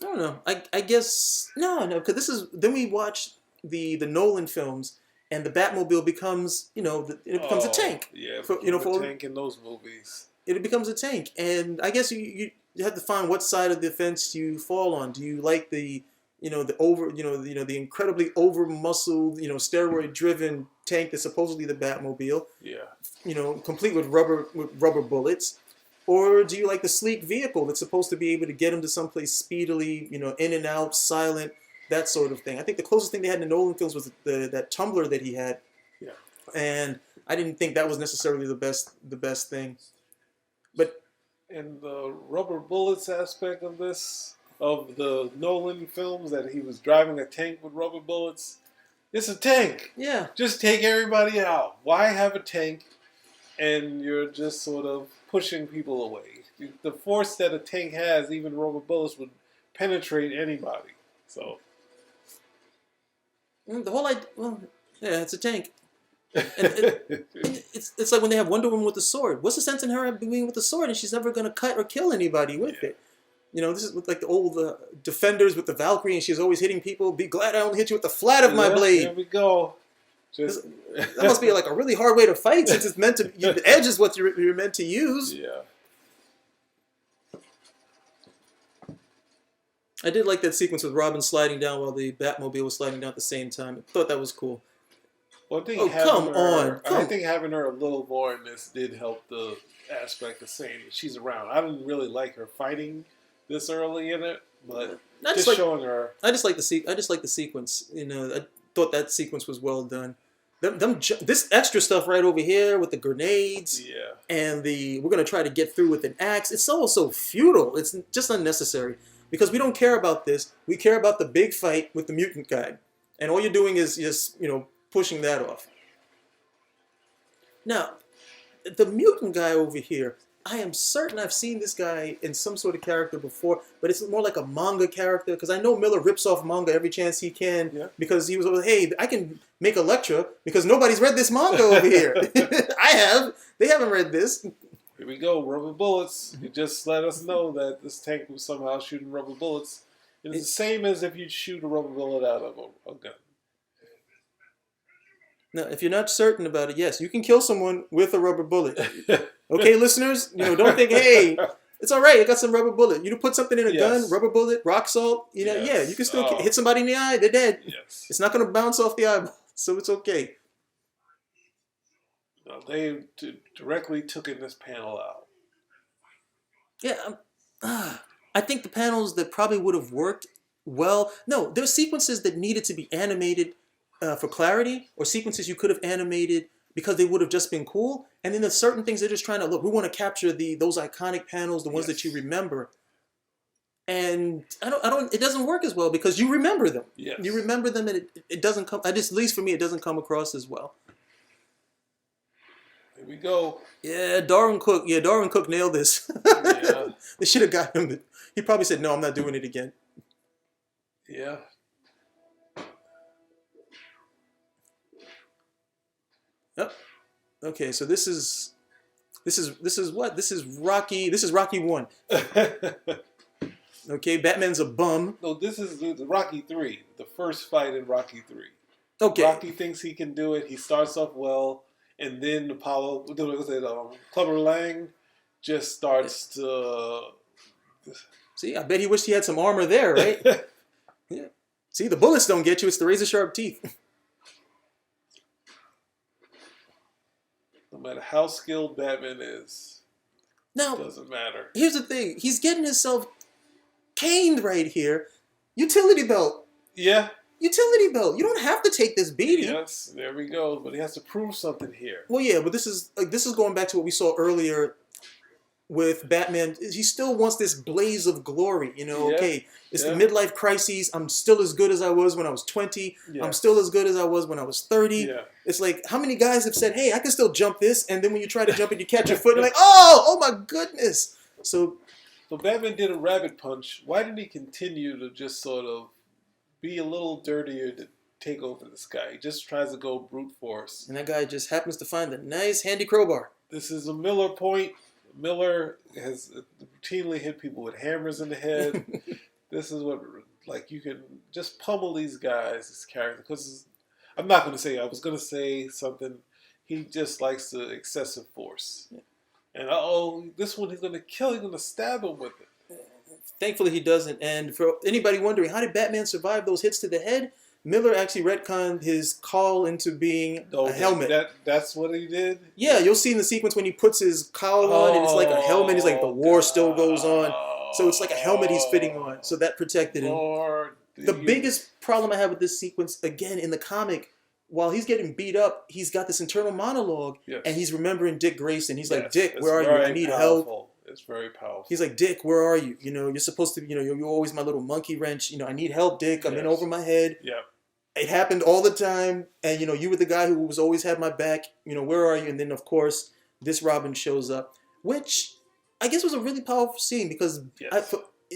don't know. I guess no, because then we watch the Nolan films, and the Batmobile becomes it becomes a tank. Yeah, for a tank in those movies. It becomes a tank, and I guess you have to find what side of the fence you fall on. Do you like the the incredibly over muscled steroid driven tank that's supposedly the Batmobile? Yeah. Complete with rubber bullets. Or do you like the sleek vehicle that's supposed to be able to get him to someplace speedily, in and out, silent, that sort of thing? I think the closest thing they had in the Nolan films was that tumbler that he had. Yeah. And I didn't think that was necessarily the best thing. But and the rubber bullets aspect of this, of the Nolan films, that he was driving a tank with rubber bullets, It's a tank. Yeah. Just take everybody out. Why have a tank and you're just sort of pushing people away? The force that a tank has, even rubber bullets, would penetrate anybody. So The whole idea, well, yeah, it's a tank. It's like when they have Wonder Woman with the sword. What's the sense in her being with the sword and she's never going to cut or kill anybody with it? You know, this is with like the old Defenders with the Valkyrie, and she's always hitting people. Be glad I only hit you with the flat of my blade. There we go. That must be like a really hard way to fight, since it's meant to. The edge is what you're meant to use. Yeah. I did like that sequence with Robin sliding down while the Batmobile was sliding down at the same time. I thought that was cool. Well, I think I think having her a little more in this did help the aspect of saying that she's around. I didn't really like her fighting this early in it, but just showing her. I just like the sequence. You know, I thought that sequence was well done. This extra stuff right over here with the grenades, and we're gonna try to get through with an axe. It's so futile. It's just unnecessary because we don't care about this. We care about the big fight with the mutant guy, and all you're doing is just pushing that off. Now, the mutant guy over here, I am certain I've seen this guy in some sort of character before, but it's more like a manga character, because I know Miller rips off manga every chance he can, because he was like, hey, I can make Elektra because nobody's read this manga over here. I have. They haven't read this. Here we go, rubber bullets. It just let us know that this tank was somehow shooting rubber bullets. It's the same as if you shoot a rubber bullet out of a gun. Now, if you're not certain about it, yes, you can kill someone with a rubber bullet. Okay, listeners, don't think, hey, it's all right, I got some rubber bullet. You put something in a gun, rubber bullet, rock salt, yeah, you can still hit somebody in the eye, they're dead. Yes. It's not going to bounce off the eyeball, so it's okay. No, they directly took in this panel out. Yeah, I think the panels that probably would have worked well, no, there's sequences that needed to be animated for clarity, or sequences you could have animated because they would have just been cool. And then there's certain things they're just trying to look. We want to capture those iconic panels, the ones that you remember. And it doesn't work as well because you remember them. Yes. You remember them, and it doesn't come. At least for me, it doesn't come across as well. Here we go. Yeah, Darwin Cook. Yeah, Darwin Cook nailed this. Yeah. They should have got him. He probably said, "No, I'm not doing it again." Yeah. Yep. Okay, so this is what? This is Rocky. This is Rocky 1. Okay, Batman's a bum. No, this is the Rocky 3, the first fight in Rocky 3. Okay. Rocky thinks he can do it. He starts off well, and then Clubber Lang just starts to. See, I bet he wished he had some armor there, right? Yeah. See, the bullets don't get you. It's the razor sharp teeth. No matter how skilled Batman is, now, it doesn't matter. Here's the thing. He's getting himself caned right here. Utility belt. Yeah. Utility belt. You don't have to take this beating. Yes, there we go. But he has to prove something here. Well, yeah, but this is going back to what we saw earlier with Batman. He still wants this blaze of glory. Okay, it's the midlife crises. I'm still as good as I was when I was 20. Yes. I'm still as good as I was when I was 30. Yeah. It's like, how many guys have said, hey, I can still jump this, and then when you try to jump it, you catch your foot, and you're like, oh my goodness. So Batman did a rabbit punch. Why didn't he continue to just sort of be a little dirtier to take over this guy? He just tries to go brute force. And that guy just happens to find a nice handy crowbar. This is a Miller point. Miller has routinely hit people with hammers in the head. This is what, you can just pummel these guys, this character. Because I'm not going to say, I was going to say something. He just likes the excessive force. Yeah. And this one he's going to kill, he's going to stab him with it. Thankfully he doesn't. And for anybody wondering, how did Batman survive those hits to the head? Miller actually retconned his cowl into being a helmet. That's what he did? Yeah, you'll see in the sequence when he puts his cowl on and it's like a helmet. He's like, the war still goes on. So it's like a helmet he's fitting on. So that protected him. The biggest problem I have with this sequence, again, in the comic, while he's getting beat up, he's got this internal monologue, and he's remembering Dick Grayson. He's like, Dick, where are you? I need help. It's very powerful. He's like, Dick, where are you? You're supposed to be, you're always my little monkey wrench. I need help, Dick. I'm in over my head. Yeah. it happened all the time, and you were the guy who was always had my back. Where are you? And then of course this Robin shows up, which I guess was a really powerful scene because Yes.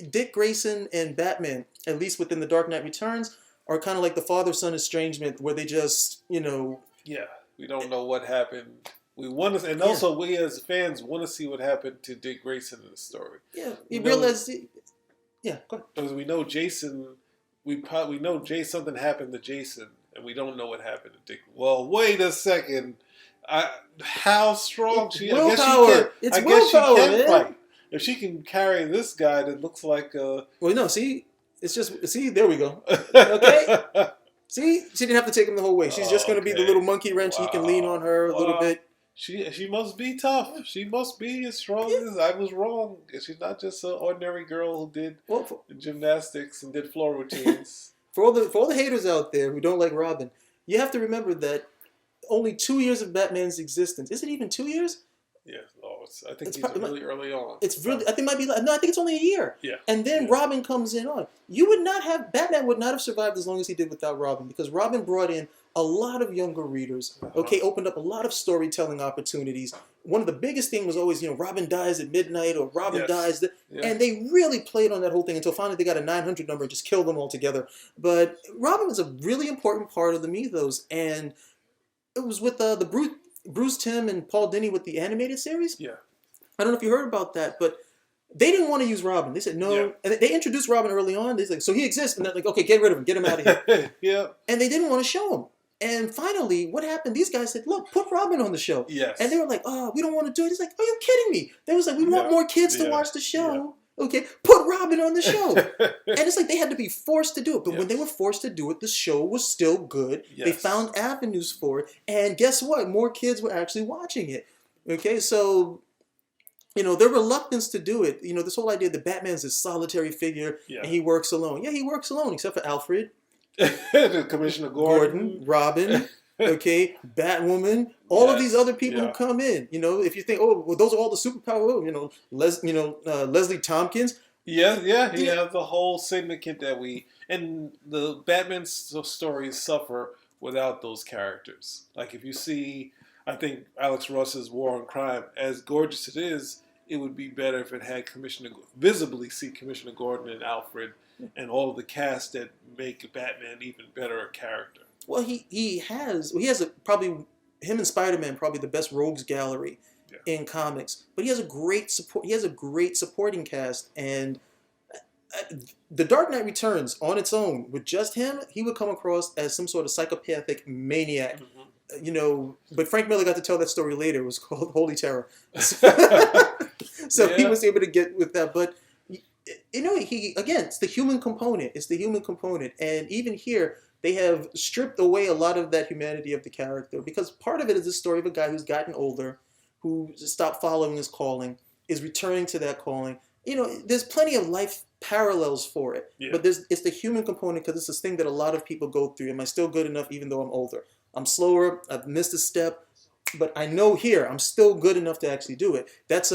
Dick Grayson and Batman, at least within the Dark Knight Returns, are kind of like the father-son estrangement where they just Yeah. We don't know what happened. We want to, and yeah, also we as fans want to see what happened to Dick Grayson in the story. yeah, We you know realize, yeah, go ahead. because we know Jason. We know something happened to Jason, and we don't know what happened to Dick. Well, wait a second. How strong she? I guess she Willpower. can. It's I guess she willpower, can man. fight. If she can carry this guy that looks like a. Well, no, see, it's just there we go. Okay, see, she didn't have to take him the whole way. She's just going to be the little monkey wrench. He can lean on her a little bit. She must be tough. She must be as strong as I was wrong. She's not just an ordinary girl who did gymnastics and did floor routines. For all the haters out there who don't like Robin, you have to remember that only 2 years of Batman's existence. Is it even 2 years? Yeah, I think he's really early on. It's really, I think it might be, no, I think it's only a year. Yeah. And then Robin comes in on. Batman would not have survived as long as he did without Robin, because Robin brought in a lot of younger readers, opened up a lot of storytelling opportunities. One of the biggest things was always, Robin dies at midnight or Robin dies. And they really played on that whole thing until finally they got a 900 number and just killed them all together. But Robin was a really important part of the mythos, and it was with the Bruce Timm and Paul Dini with the animated series. Yeah. I don't know if you heard about that, but they didn't want to use Robin. They said no. Yeah. And they introduced Robin early on. They said, so he exists. And they're like, okay, get rid of him. Get him out of here. Yeah. And they didn't want to show him. And finally, what happened? These guys said, look, put Robin on the show. Yes. And they were like, oh, we don't want to do it. He's like, are you kidding me? They was like, we want more kids to watch the show. Yeah. Okay, put Robin on the show. And it's like they had to be forced to do it. But when they were forced to do it, the show was still good. Yes. They found avenues for it. And guess what? More kids were actually watching it. Okay, so, their reluctance to do it, this whole idea that Batman's this solitary figure and he works alone. Yeah, he works alone, except for Alfred. Commissioner Gordon. Robin. Okay, Batwoman, all of these other people who come in. If you think, oh, well, those are all the superpower. Leslie Tompkins. Yeah, he has the whole syndicate and the Batman stories suffer without those characters. Like if you see, I think Alex Ross's War on Crime, as gorgeous it is, it would be better if it had visibly see Commissioner Gordon and Alfred and all of the cast that make Batman even better a character. Well, he has probably him and Spider-Man probably the best rogues gallery in comics. But he has a great supporting cast, and The Dark Knight Returns on its own with just him, he would come across as some sort of psychopathic maniac. Mm-hmm. But Frank Miller got to tell that story later. It was called Holy Terror. So he was able to get with that, but it's the human component. It's the human component, and even here. They have stripped away a lot of that humanity of the character, because part of it is the story of a guy who's gotten older, who stopped following his calling, is returning to that calling. There's plenty of life parallels for it, but it's the human component, because it's this thing that a lot of people go through. Am I still good enough even though I'm older? I'm slower, I've missed a step, but I know here I'm still good enough to actually do it. That's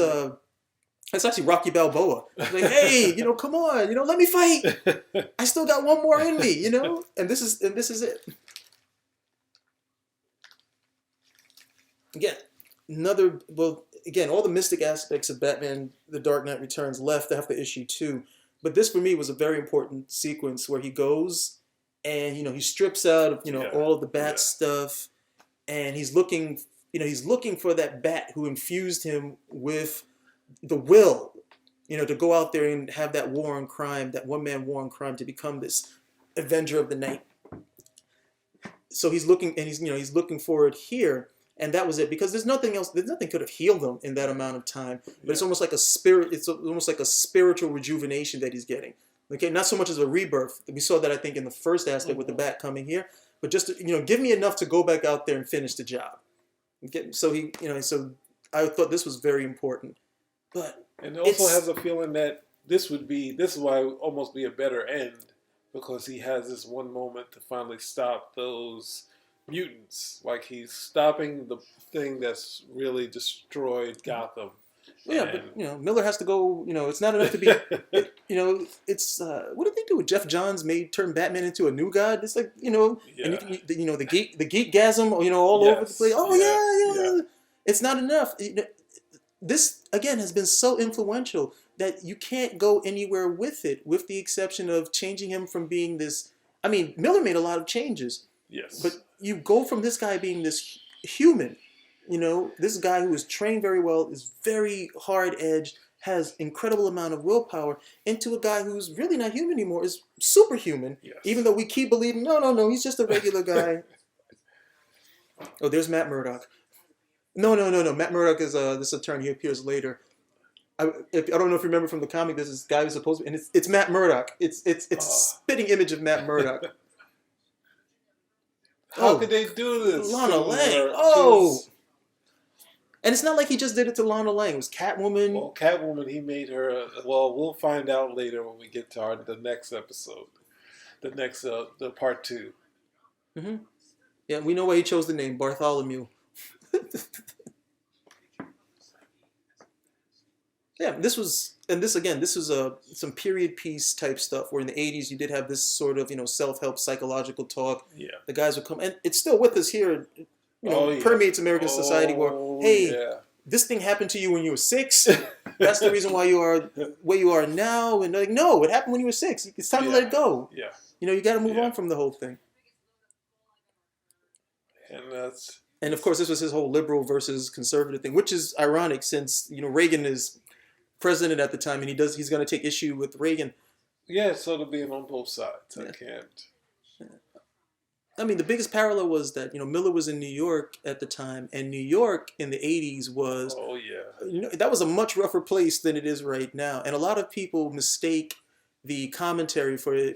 actually Rocky Balboa. Like, hey, come on, let me fight. I still got one more in me, and this is it. Again, all the mystic aspects of Batman: The Dark Knight Returns left after issue 2, but this for me was a very important sequence where he goes and he strips out of all of the Bat stuff, and he's looking for that Bat who infused him with the will, to go out there and have that war on crime, that one-man war on crime, to become this Avenger of the Night. So he's looking, and he's looking for it here, and that was it, because there's nothing else. There's nothing could have healed him in that amount of time. But it's almost like a spirit. It's almost like a spiritual rejuvenation that he's getting. Okay, not so much as a rebirth. We saw that, I think, in the first aspect with the Bat coming here, but just to, give me enough to go back out there and finish the job. Okay, so so I thought this was very important. And it also has a feeling that this is why it would almost be a better end, because he has this one moment to finally stop those mutants. Like he's stopping the thing that's really destroyed Gotham. Yeah, but Miller has to go. It's not enough to be. it's what did they do? Jeff Johns made turn Batman into a new god. It's like and Yeah. the geekgasm, all over the place. Yes. Oh Yeah. yeah. It's not enough. This again has been so influential that you can't go anywhere with it, with the exception of changing him from being this. I mean, Miller made a lot of changes, Yes. but you go from this guy being this human, this guy who is trained very well, is very hard edged, has incredible amount of willpower, into a guy who's really not human anymore, is superhuman. Yes. Even though we keep believing, no, he's just a regular guy. Oh, there's Matt Murdock. No. Matt Murdock is this attorney. He appears later. I don't know if you remember from the comic, there's this guy who's supposed to be, and it's Matt Murdock. It's a spitting image of Matt Murdock. How could they do this? Lana Lang. Oh. And it's not like he just did it to Lana Lang. It was Catwoman. Well, Catwoman, he made her. Well, we'll find out later when we get to the next episode, the part 2. Mm-hmm. Yeah, we know why he chose the name Bartholomew. Yeah, this was some period piece type stuff where in the 80s you did have this sort of, self-help psychological talk. Yeah. The guys would come, and it's still with us here, permeates American society where, hey, this thing happened to you when you were 6. That's the reason why you are where you are now. And like, no, it happened when you were 6. It's time to let it go. Yeah. You got to move on from the whole thing. And of course, this was his whole liberal versus conservative thing, which is ironic since, Reagan is president at the time, and he's going to take issue with Reagan. Yeah, so to being on both sides, I can't. I mean, the biggest parallel was that Miller was in New York at the time, and New York in the 80s was that was a much rougher place than it is right now, and a lot of people mistake the commentary for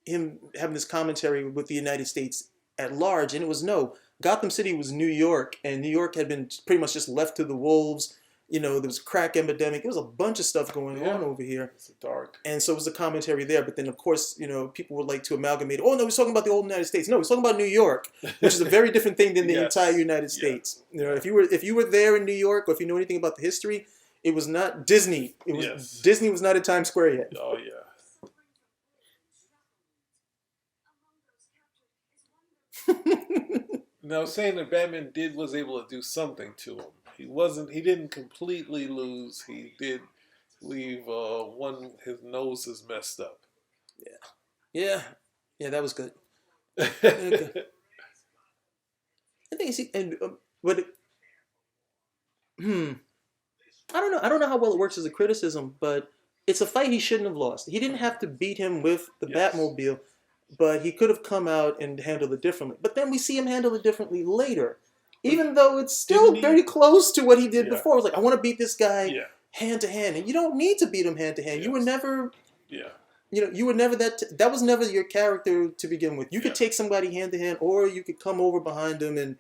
him having this commentary with the United States at large, and it was no. Gotham City was New York, and New York had been pretty much just left to the wolves. There was a crack epidemic. There was a bunch of stuff going on over here. It's dark. And so it was the commentary there. But then, of course, people would like to amalgamate. Oh, no, he's talking about the old United States. No, he's talking about New York, which is a very different thing than the entire United States. If you were there in New York, or if you know anything about the history, it was not Disney. Disney was not at Times Square yet. Oh, yeah. Now, saying that Batman was able to do something to him. He didn't completely lose. He did leave his nose is messed up. Yeah, that was good. Okay. I think I don't know how well it works as a criticism, but it's a fight he shouldn't have lost. He didn't have to beat him with the Batmobile, but he could have come out and handled it differently. But then we see him handle it differently later, even though it's still very close to what he did before. It was like, I want to beat this guy hand to hand, and you don't need to beat him hand to hand. You were never, you were never that was never your character to begin with. You could take somebody hand to hand, or you could come over behind him and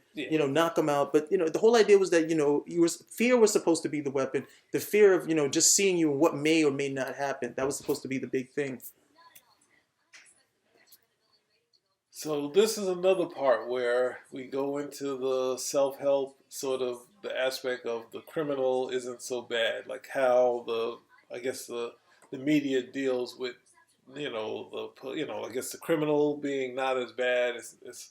knock him out. But the whole idea was that fear was supposed to be the weapon. The fear of just seeing you and what may or may not happen. That was supposed to be the big thing. So this is another part where we go into the self-help sort of the aspect of the criminal isn't so bad, like how the media deals with I guess the criminal being not as bad. It's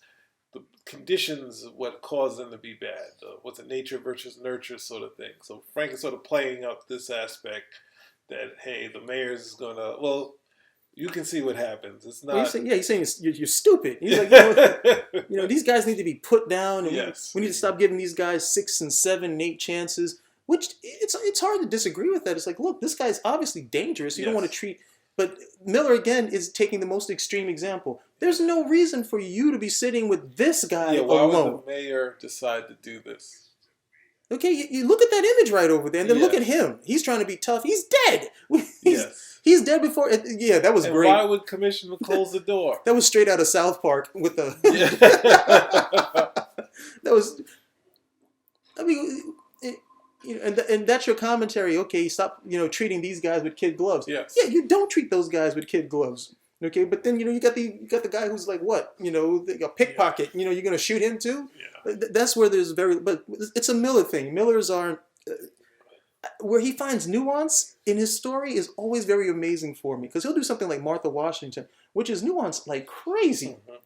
the conditions of what cause them to be bad. What's a nature versus nurture sort of thing. So Frank is sort of playing up this aspect that hey, the mayor's is gonna you can see what happens. It's not. He's saying you're stupid. He's like, these guys need to be put down, and we need to stop giving these guys 6 and 7 and 8 chances. Which it's hard to disagree with that. It's like, look, this guy's obviously dangerous. You don't want to treat. But Miller again is taking the most extreme example. There's no reason for you to be sitting with this guy alone. Why would the mayor decide to do this? Okay, you look at that image right over there, and then look at him. He's trying to be tough. He's dead. He's dead before. Yeah, that was great. Why would Commissioner close the door? That was straight out of South Park with the. That was. I mean, and that's your commentary. Okay, stop. Treating these guys with kid gloves. Yes. Yeah, you don't treat those guys with kid gloves. Okay, but then you got the guy who's like what? A pickpocket. You're gonna shoot him too. Yeah. That's where but it's a Miller thing. Millers aren't. where he finds nuance in his story is always very amazing for me because he'll do something like Martha Washington, which is nuanced like crazy. Mhm.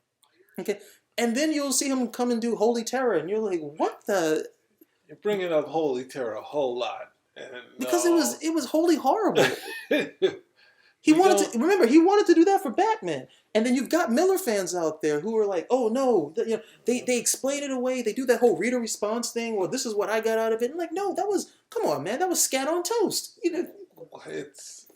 Okay, and then you'll see him come and do Holy Terror, and you're like, what the? You're bringing up Holy Terror a whole lot, and Because no, it was wholly horrible. He we wanted don't. to remember he wanted to do that for Batman, and then you've got Miller fans out there who are like, "Oh no, you know, they explain it away. They do that whole reader response thing. Well, this is what I got out of it." And like, no, that was come on, man, that was scat on toast. You know, It's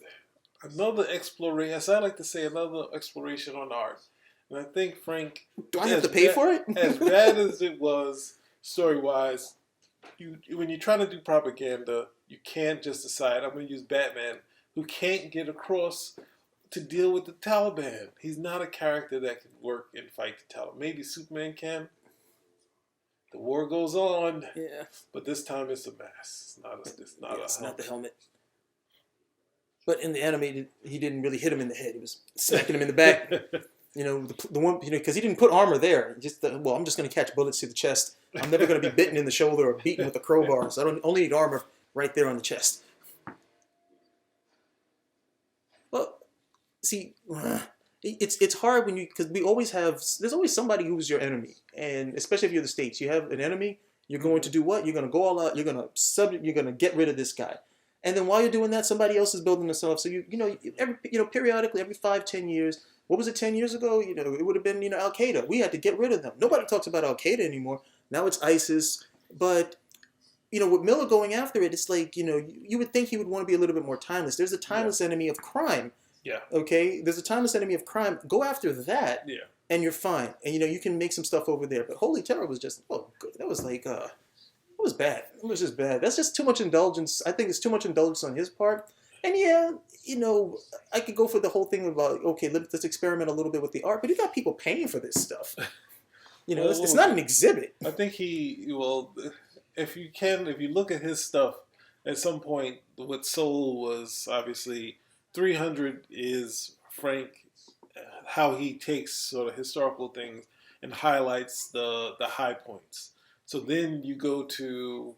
another exploration. As I like to say, another exploration on art. And I think Frank, do I have to pay for it? as bad as it was story wise, you when you're trying to do propaganda, you can't just decide I'm going to use Batman, who can't get across to deal with the Taliban. He's not a character that can work and fight the Taliban. Maybe Superman can. The war goes on, Yeah, but this time it's a mask. It's not yeah, a it's not helmet. the helmet. But in the animated, he didn't really hit him in the head. He was smacking him in the back. You know, the one, you know, because he didn't put armor there. Just well, I'm just going to catch bullets through the chest. I'm never going to be bitten in the shoulder or beaten with a crowbar. So I don't only need armor right there on the chest. Well, see, it's hard when you because we always have there's always somebody who's your enemy, and especially if you're the states, you have an enemy. You're going to do what? You're going to go all out. You're going to get rid of this guy, and then while you're doing that, somebody else is building themselves. So periodically every 5-10 years. What was it 10 years ago? You know, it would have been Al Qaeda. We had to get rid of them. Nobody talks about Al Qaeda anymore. Now it's ISIS, but with Miller going after it, it's like, you would think he would want to be a little bit more timeless. There's a timeless enemy of crime. Yeah. Okay? There's a timeless enemy of crime. Go after that, Yeah. and you're fine. And, you can make some stuff over there. But Holy Terror was just, good. That was like, it was bad. It was just bad. That's just too much indulgence. I think it's too much indulgence on his part. And yeah, I could go for the whole thing about, okay, let's experiment a little bit with the art. But you got people paying for this stuff. It's not an exhibit. I think if you look at his stuff, at some point, what Soul was obviously 300 is Frank, how he takes sort of historical things and highlights the high points. So then you go to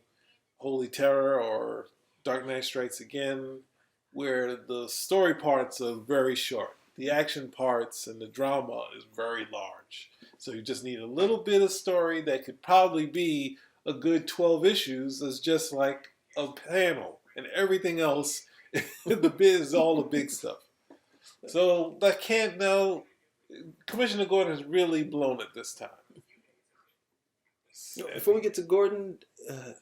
Holy Terror or Dark Knight Strikes Again, where the story parts are very short. The action parts and the drama is very large. So you just need a little bit of story that could probably be a good 12 issues as just like a panel. And everything else, is all the big stuff. So I can't now. Commissioner Gordon has really blown it this time. Before we get to Gordon, I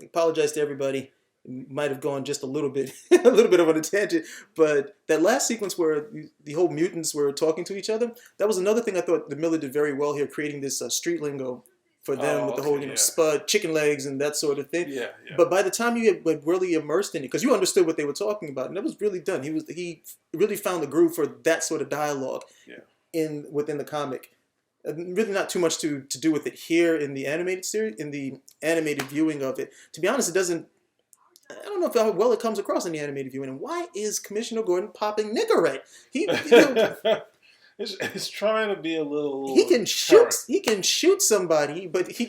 apologize to everybody. It might have gone just a little bit on a tangent, but that last sequence where the whole mutants were talking to each other, that was another thing I thought that Miller did very well here, creating this street lingo for them with the whole, spud, chicken legs, and that sort of thing. Yeah. But by the time you get really immersed in it, because you understood what they were talking about, and that was really done. He really found the groove for that sort of dialogue within the comic. Really not too much to do with it here in the animated series, in the animated viewing of it. To be honest, I don't know how well it comes across in the animated viewing. And why is Commissioner Gordon popping Nicorette? It's trying to be a little. He can shoot. He can shoot somebody, but he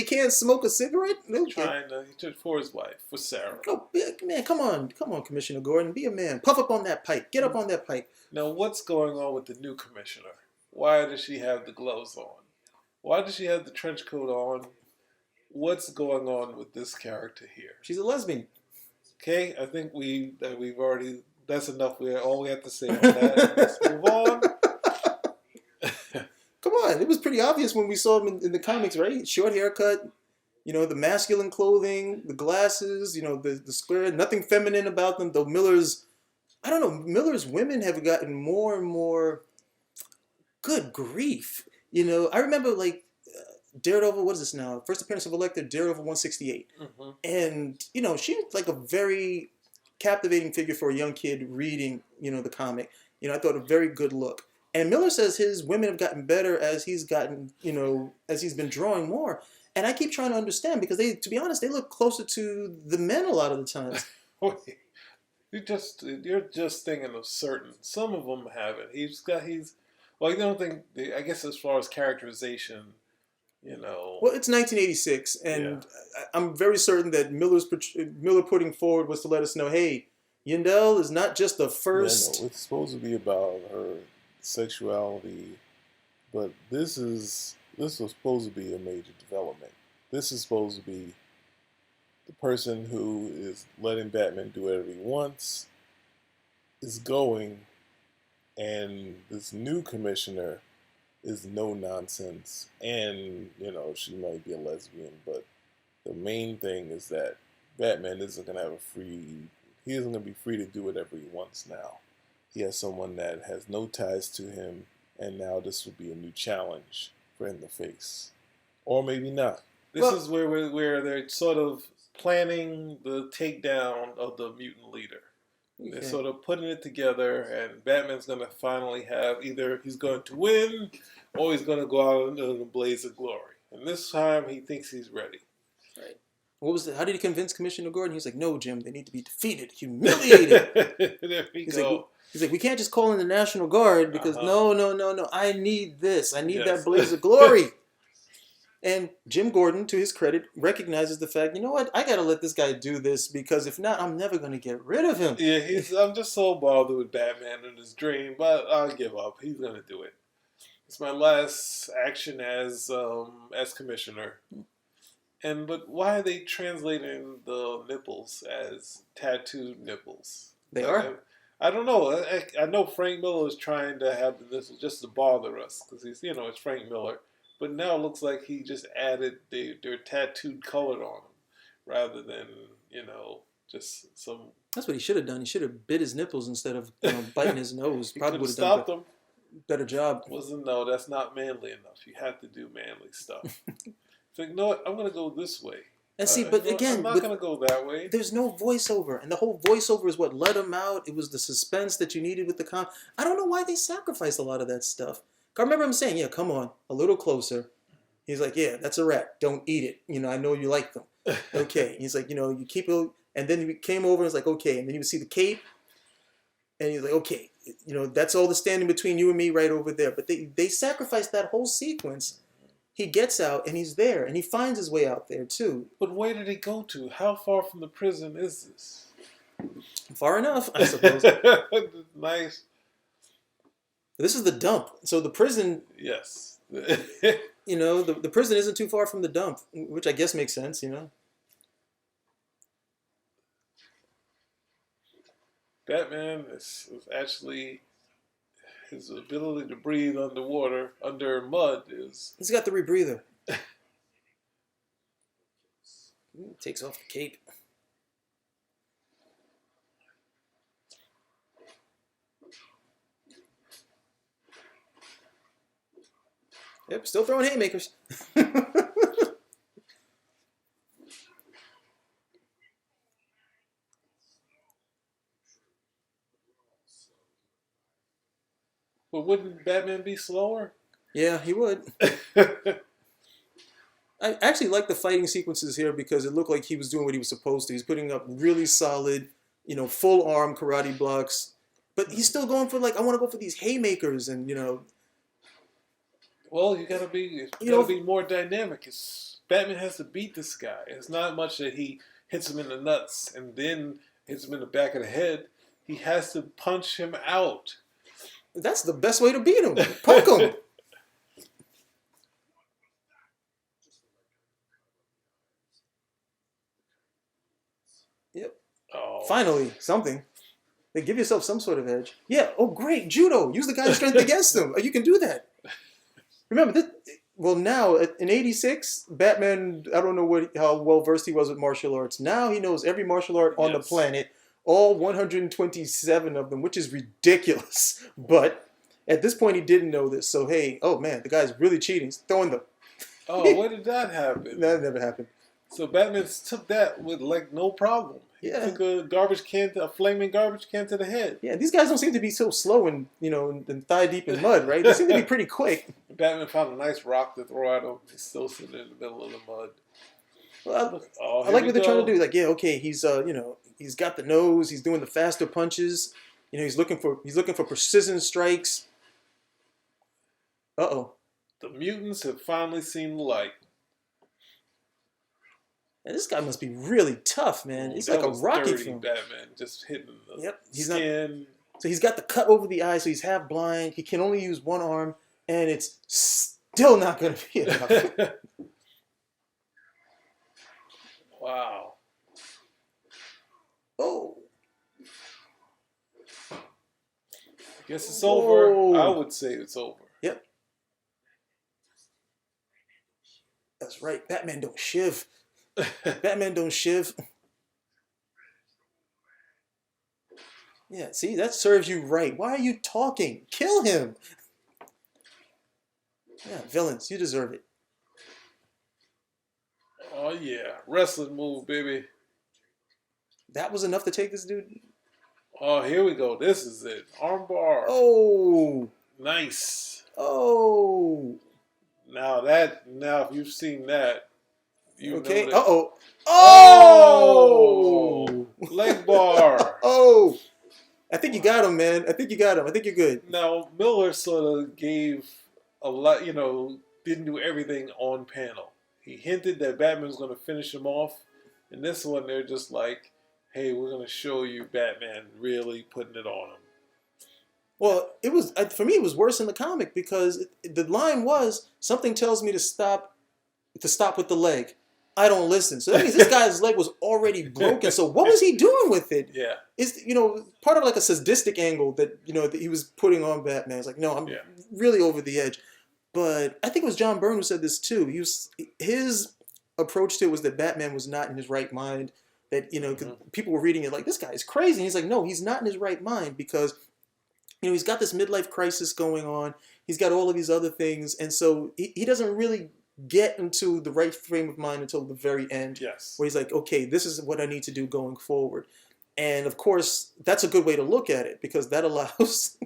can't smoke a cigarette. Okay. Trying to for his wife, for Sarah. Oh man, come on, Commissioner Gordon, be a man. Puff up on that pipe. Get up on that pipe. Now, what's going on with the new commissioner? Why does she have the gloves on? Why does she have the trench coat on? What's going on with this character here? She's a lesbian. Okay, I think we've already. That's enough. All we have to say on that. Let's move on. Come on, it was pretty obvious when we saw him in the comics, right? Short haircut, the masculine clothing, the glasses, the square, nothing feminine about them. Though Miller's women have gotten more and more. Good grief! I remember Daredevil. What is this now? First appearance of Elektra, Daredevil 168, and she was like a very captivating figure for a young kid reading, the comic. I thought a very good look. And Miller says his women have gotten better as he's gotten, as he's been drawing more. And I keep trying to understand because to be honest, they look closer to the men a lot of the times. You're just thinking of certain. Some of them haven't. Well, I don't think. I guess as far as characterization, You know. Well, it's 1986, Yeah. and I'm very certain that Miller putting forward was to let us know, hey, Yandel is not just the Yeah, no, first. it's supposed to be about her sexuality, but this was supposed to be a major development. This is supposed to be the person who is letting Batman do whatever he wants is going, and this new commissioner is no nonsense. And she might be a lesbian, but the main thing is that Batman isn't gonna have a free. He isn't gonna be free to do whatever he wants now. He has someone that has no ties to him, and now this will be a new challenge for him to face, or maybe not. This Well, is where they're sort of planning the takedown of the mutant leader. They're yeah. sort of putting it together, and Batman's going to finally have either he's going to win or he's going to go out in a blaze of glory. And this time he thinks he's ready. Right. What was how did he convince Commissioner Gordon? He's like, no, Jim, they need to be defeated, humiliated. There we He's go. like, he's like, we can't just call in the National Guard because Uh-huh. no. I need this. I need that Yes. blaze of glory. And Jim Gordon, to his credit, recognizes the fact, you know what? I got to let this guy do this because if not, I'm never going to get rid of him. Yeah, I'm just so bothered with Batman and his dream, but I'll give up. He's going to do it. It's my last action as commissioner. But why are they translating the nipples as tattooed nipples? They are. I don't know. I know Frank Miller is trying to have the nipples just to bother us because he's it's Frank Miller. But now it looks like he just added their tattooed color on them rather than just some. That's what he should have done. He should have bit his nipples instead of biting his nose. He Probably could have would have done stopped them. better job. No, that's not manly enough. You have to do manly stuff. It's like, no, what? I'm gonna go this way. And see, but again, I'm not gonna go that way. There's no voiceover, and the whole voiceover is what let him out. It was the suspense that you needed with the I don't know why they sacrificed a lot of that stuff. I remember him saying, "Yeah, come on, a little closer." He's like, "Yeah, that's a rat. Don't eat it. I know you like them." Okay. He's like, you keep it. And then he came over and was like, okay. And then you would see the cape, and he's like, okay, that's all the standing between you and me right over there. But they sacrificed that whole sequence. He gets out and he's there, and he finds his way out there too. But where did he go to? How far from the prison is this? Far enough, I suppose. Nice. This is the dump. So the prison, Yes. the prison isn't too far from the dump, which I guess makes sense, Batman is actually his ability to breathe underwater, under mud is. He's got the rebreather. Takes off the cape. Yep, still throwing haymakers. But wouldn't Batman be slower? Yeah, he would. I actually like the fighting sequences here because it looked like he was doing what he was supposed to. He's putting up really solid, full arm karate blocks. But he's still going for I want to go for these haymakers and, Well, you gotta be more dynamic. Batman has to beat this guy. It's not much that he hits him in the nuts and then hits him in the back of the head. He has to punch him out. That's the best way to beat him. Poke him. Yep. Oh. Finally, something. They give yourself some sort of edge. Yeah. Oh, great. Judo. Use the guy's strength against him. You can do that. Remember, now, in 86, Batman, I don't know how well versed he was with martial arts. Now he knows every martial art on the planet, all 127 of them, which is ridiculous. But at this point, he didn't know this. So, hey, oh man, the guy's really cheating. He's throwing them. Oh, when did that happen? That never happened. So Batman took that with no problem. Yeah. He took a flaming garbage can to the head. Yeah, these guys don't seem to be so slow and thigh deep in mud, right? They seem to be pretty quick. Batman found a nice rock to throw at him. He's still sitting in the middle of the mud. Well, I like what they're trying to do. Like, yeah, okay, he's he's got the nose. He's doing the faster punches. He's looking for precision strikes. Uh-oh. The mutants have finally seen the light. And this guy must be really tough, man. Ooh, He's that like a was Rocky dirty, film. Batman, just hitting the Yep, he's skin. So he's got the cut over the eye, so he's half blind. He can only use one arm, and it's still not going to be enough. Wow. Oh. I guess it's over. I would say it's over. Yep. That's right. Batman don't shiv. Batman don't shiv. Yeah, see, that serves you right. Why are you talking? Kill him. Yeah, villains, you deserve it. Oh yeah, wrestling move, baby. That was enough to take this dude. Oh, here we go. This is it. Armbar. Oh. Nice. Oh. Now if you've seen that, you okay. know that. Uh-oh. Oh! Leg bar. Oh. I think you got him, man. I think you got him. I think you're good. Now, Miller sort of gave a lot, didn't do everything on panel. He hinted that Batman was going to finish him off. In this one, they're just like, hey, we're going to show you Batman really putting it on him. Well, for me, it was worse in the comic because the line was, something tells me to stop with the leg. I don't listen. So that means this guy's leg was already broken. So what was he doing with it? Yeah. It's, part of like a sadistic angle that, that he was putting on Batman. It's like, no, I'm really over the edge. But I think it was John Byrne who said this too. His approach to it was that Batman was not in his right mind. That, people were reading it like, this guy is crazy. And he's like, no, he's not in his right mind because, he's got this midlife crisis going on. He's got all of these other things. And so he doesn't really get into the right frame of mind until the very end. Yes. Where he's like, okay, this is what I need to do going forward. And of course, that's a good way to look at it because that allows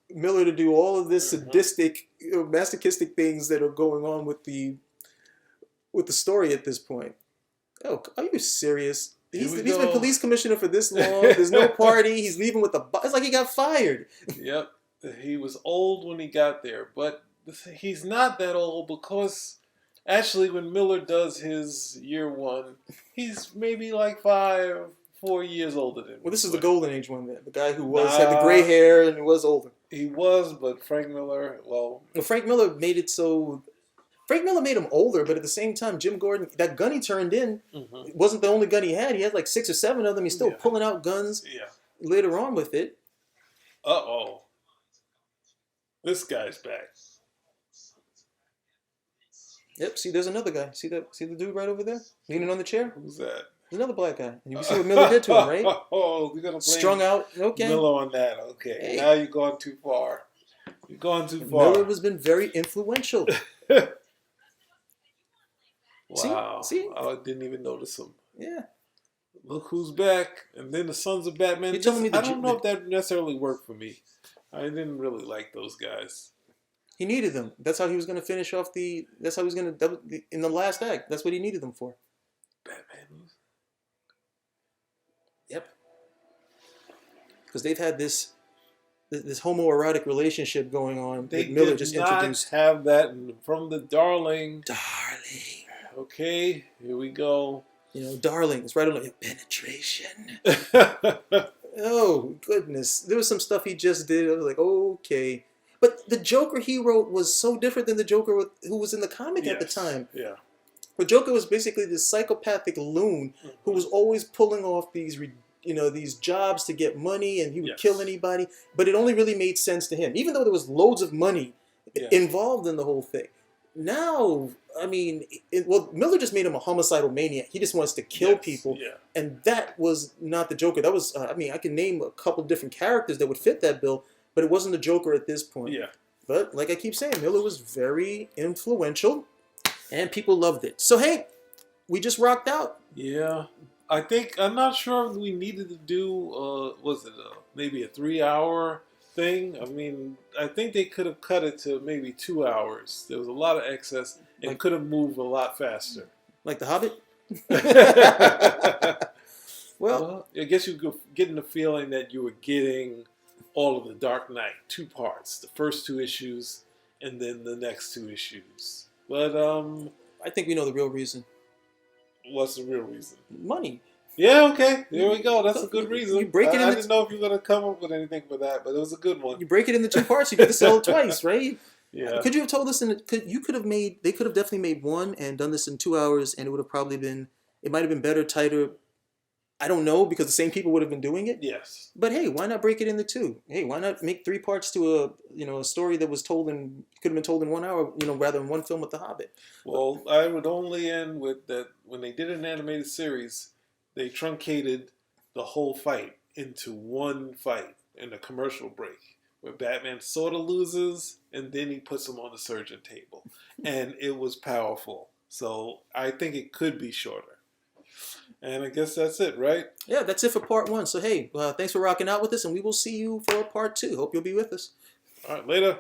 Miller to do all of this sadistic, masochistic things that are going on with the story at this point. Oh, are you serious? He's been police commissioner for this long. There's no party. He's leaving with it's like he got fired. Yep. He was old when he got there, but he's not that old because actually when Miller does his year one, he's maybe like 4 years older than me. Well, this is the golden age one then. The guy who had the gray hair and was older. He was, but Frank Miller, Frank Miller made it so... Frank Miller made him older, but at the same time, Jim Gordon, that gun he turned in wasn't the only gun he had. He had like 6 or 7 of them. He's still pulling out guns later on with it. Uh-oh. This guy's back. Yep, see, there's another guy. See the dude right over there? Leaning on the chair? Who's that? There's another black guy. You see what Miller did to him, right? Oh, you're going to blame strung out. Okay. Miller on that. Okay. Hey. Now you're going too far. You're going too far. Miller has been very influential. Wow. See? I didn't even notice him. Yeah. Look who's back. And then the Sons of Batman. You're telling me I don't know if that necessarily worked for me. I didn't really like those guys. He needed them. That's how he was going to finish off that's how he was going to, in the last act, that's what he needed them for. Batman. Yep. Because they've had this homoerotic relationship going on. They Miller just introduced. Have that from the Darling. Darling. Okay, here we go. Darling. It's right on like penetration. Oh, goodness. There was some stuff he just did. I was like, okay. But the Joker he wrote was so different than the Joker who was in the comic at the time. Yeah. The Joker was basically this psychopathic loon who was always pulling off these jobs to get money, and he would kill anybody. But it only really made sense to him, even though there was loads of money involved in the whole thing. Now, I mean, Miller just made him a homicidal maniac. He just wants to kill people, and that was not the Joker. That was, I can name a couple different characters that would fit that bill, but it wasn't the Joker at this point. Yeah. But like I keep saying, Miller was very influential, and people loved it. So hey, we just rocked out. Yeah. I'm not sure if we needed to do, maybe a 3-hour thing? I mean, I think they could have cut it to maybe 2 hours. There was a lot of excess and could have moved a lot faster. Like The Hobbit? Well, I guess you were getting the feeling that you were getting all of the Dark Knight, 2 parts, the first 2 issues, and then the next 2 issues. But I think we know the real reason. what's the real reason? Money. Yeah, okay. There we go. That's a good reason. You break it I into didn't know if you were gonna come up with anything for that, but it was a good one. you break it into 2 parts. You get to sell it twice, right? Yeah. Could you have told us? You could have made. They could have definitely made one and done this in 2 hours, and it would have probably been. It might have been better, tighter. I don't know because the same people would have been doing it. Yes. But hey, why not break it into 2? Hey, why not make 3 parts to a story that was told in could have been told in 1 hour, rather than one film with The Hobbit. Well, I would only end with that when they did an animated series, they truncated the whole fight into one fight in a commercial break where Batman sort of loses and then he puts him on the surgeon table. And it was powerful. So I think it could be shorter. And I guess that's it, right? Yeah, that's it for part 1. So hey, thanks for rocking out with us, and we will see you for part 2. Hope you'll be with us. All right, later.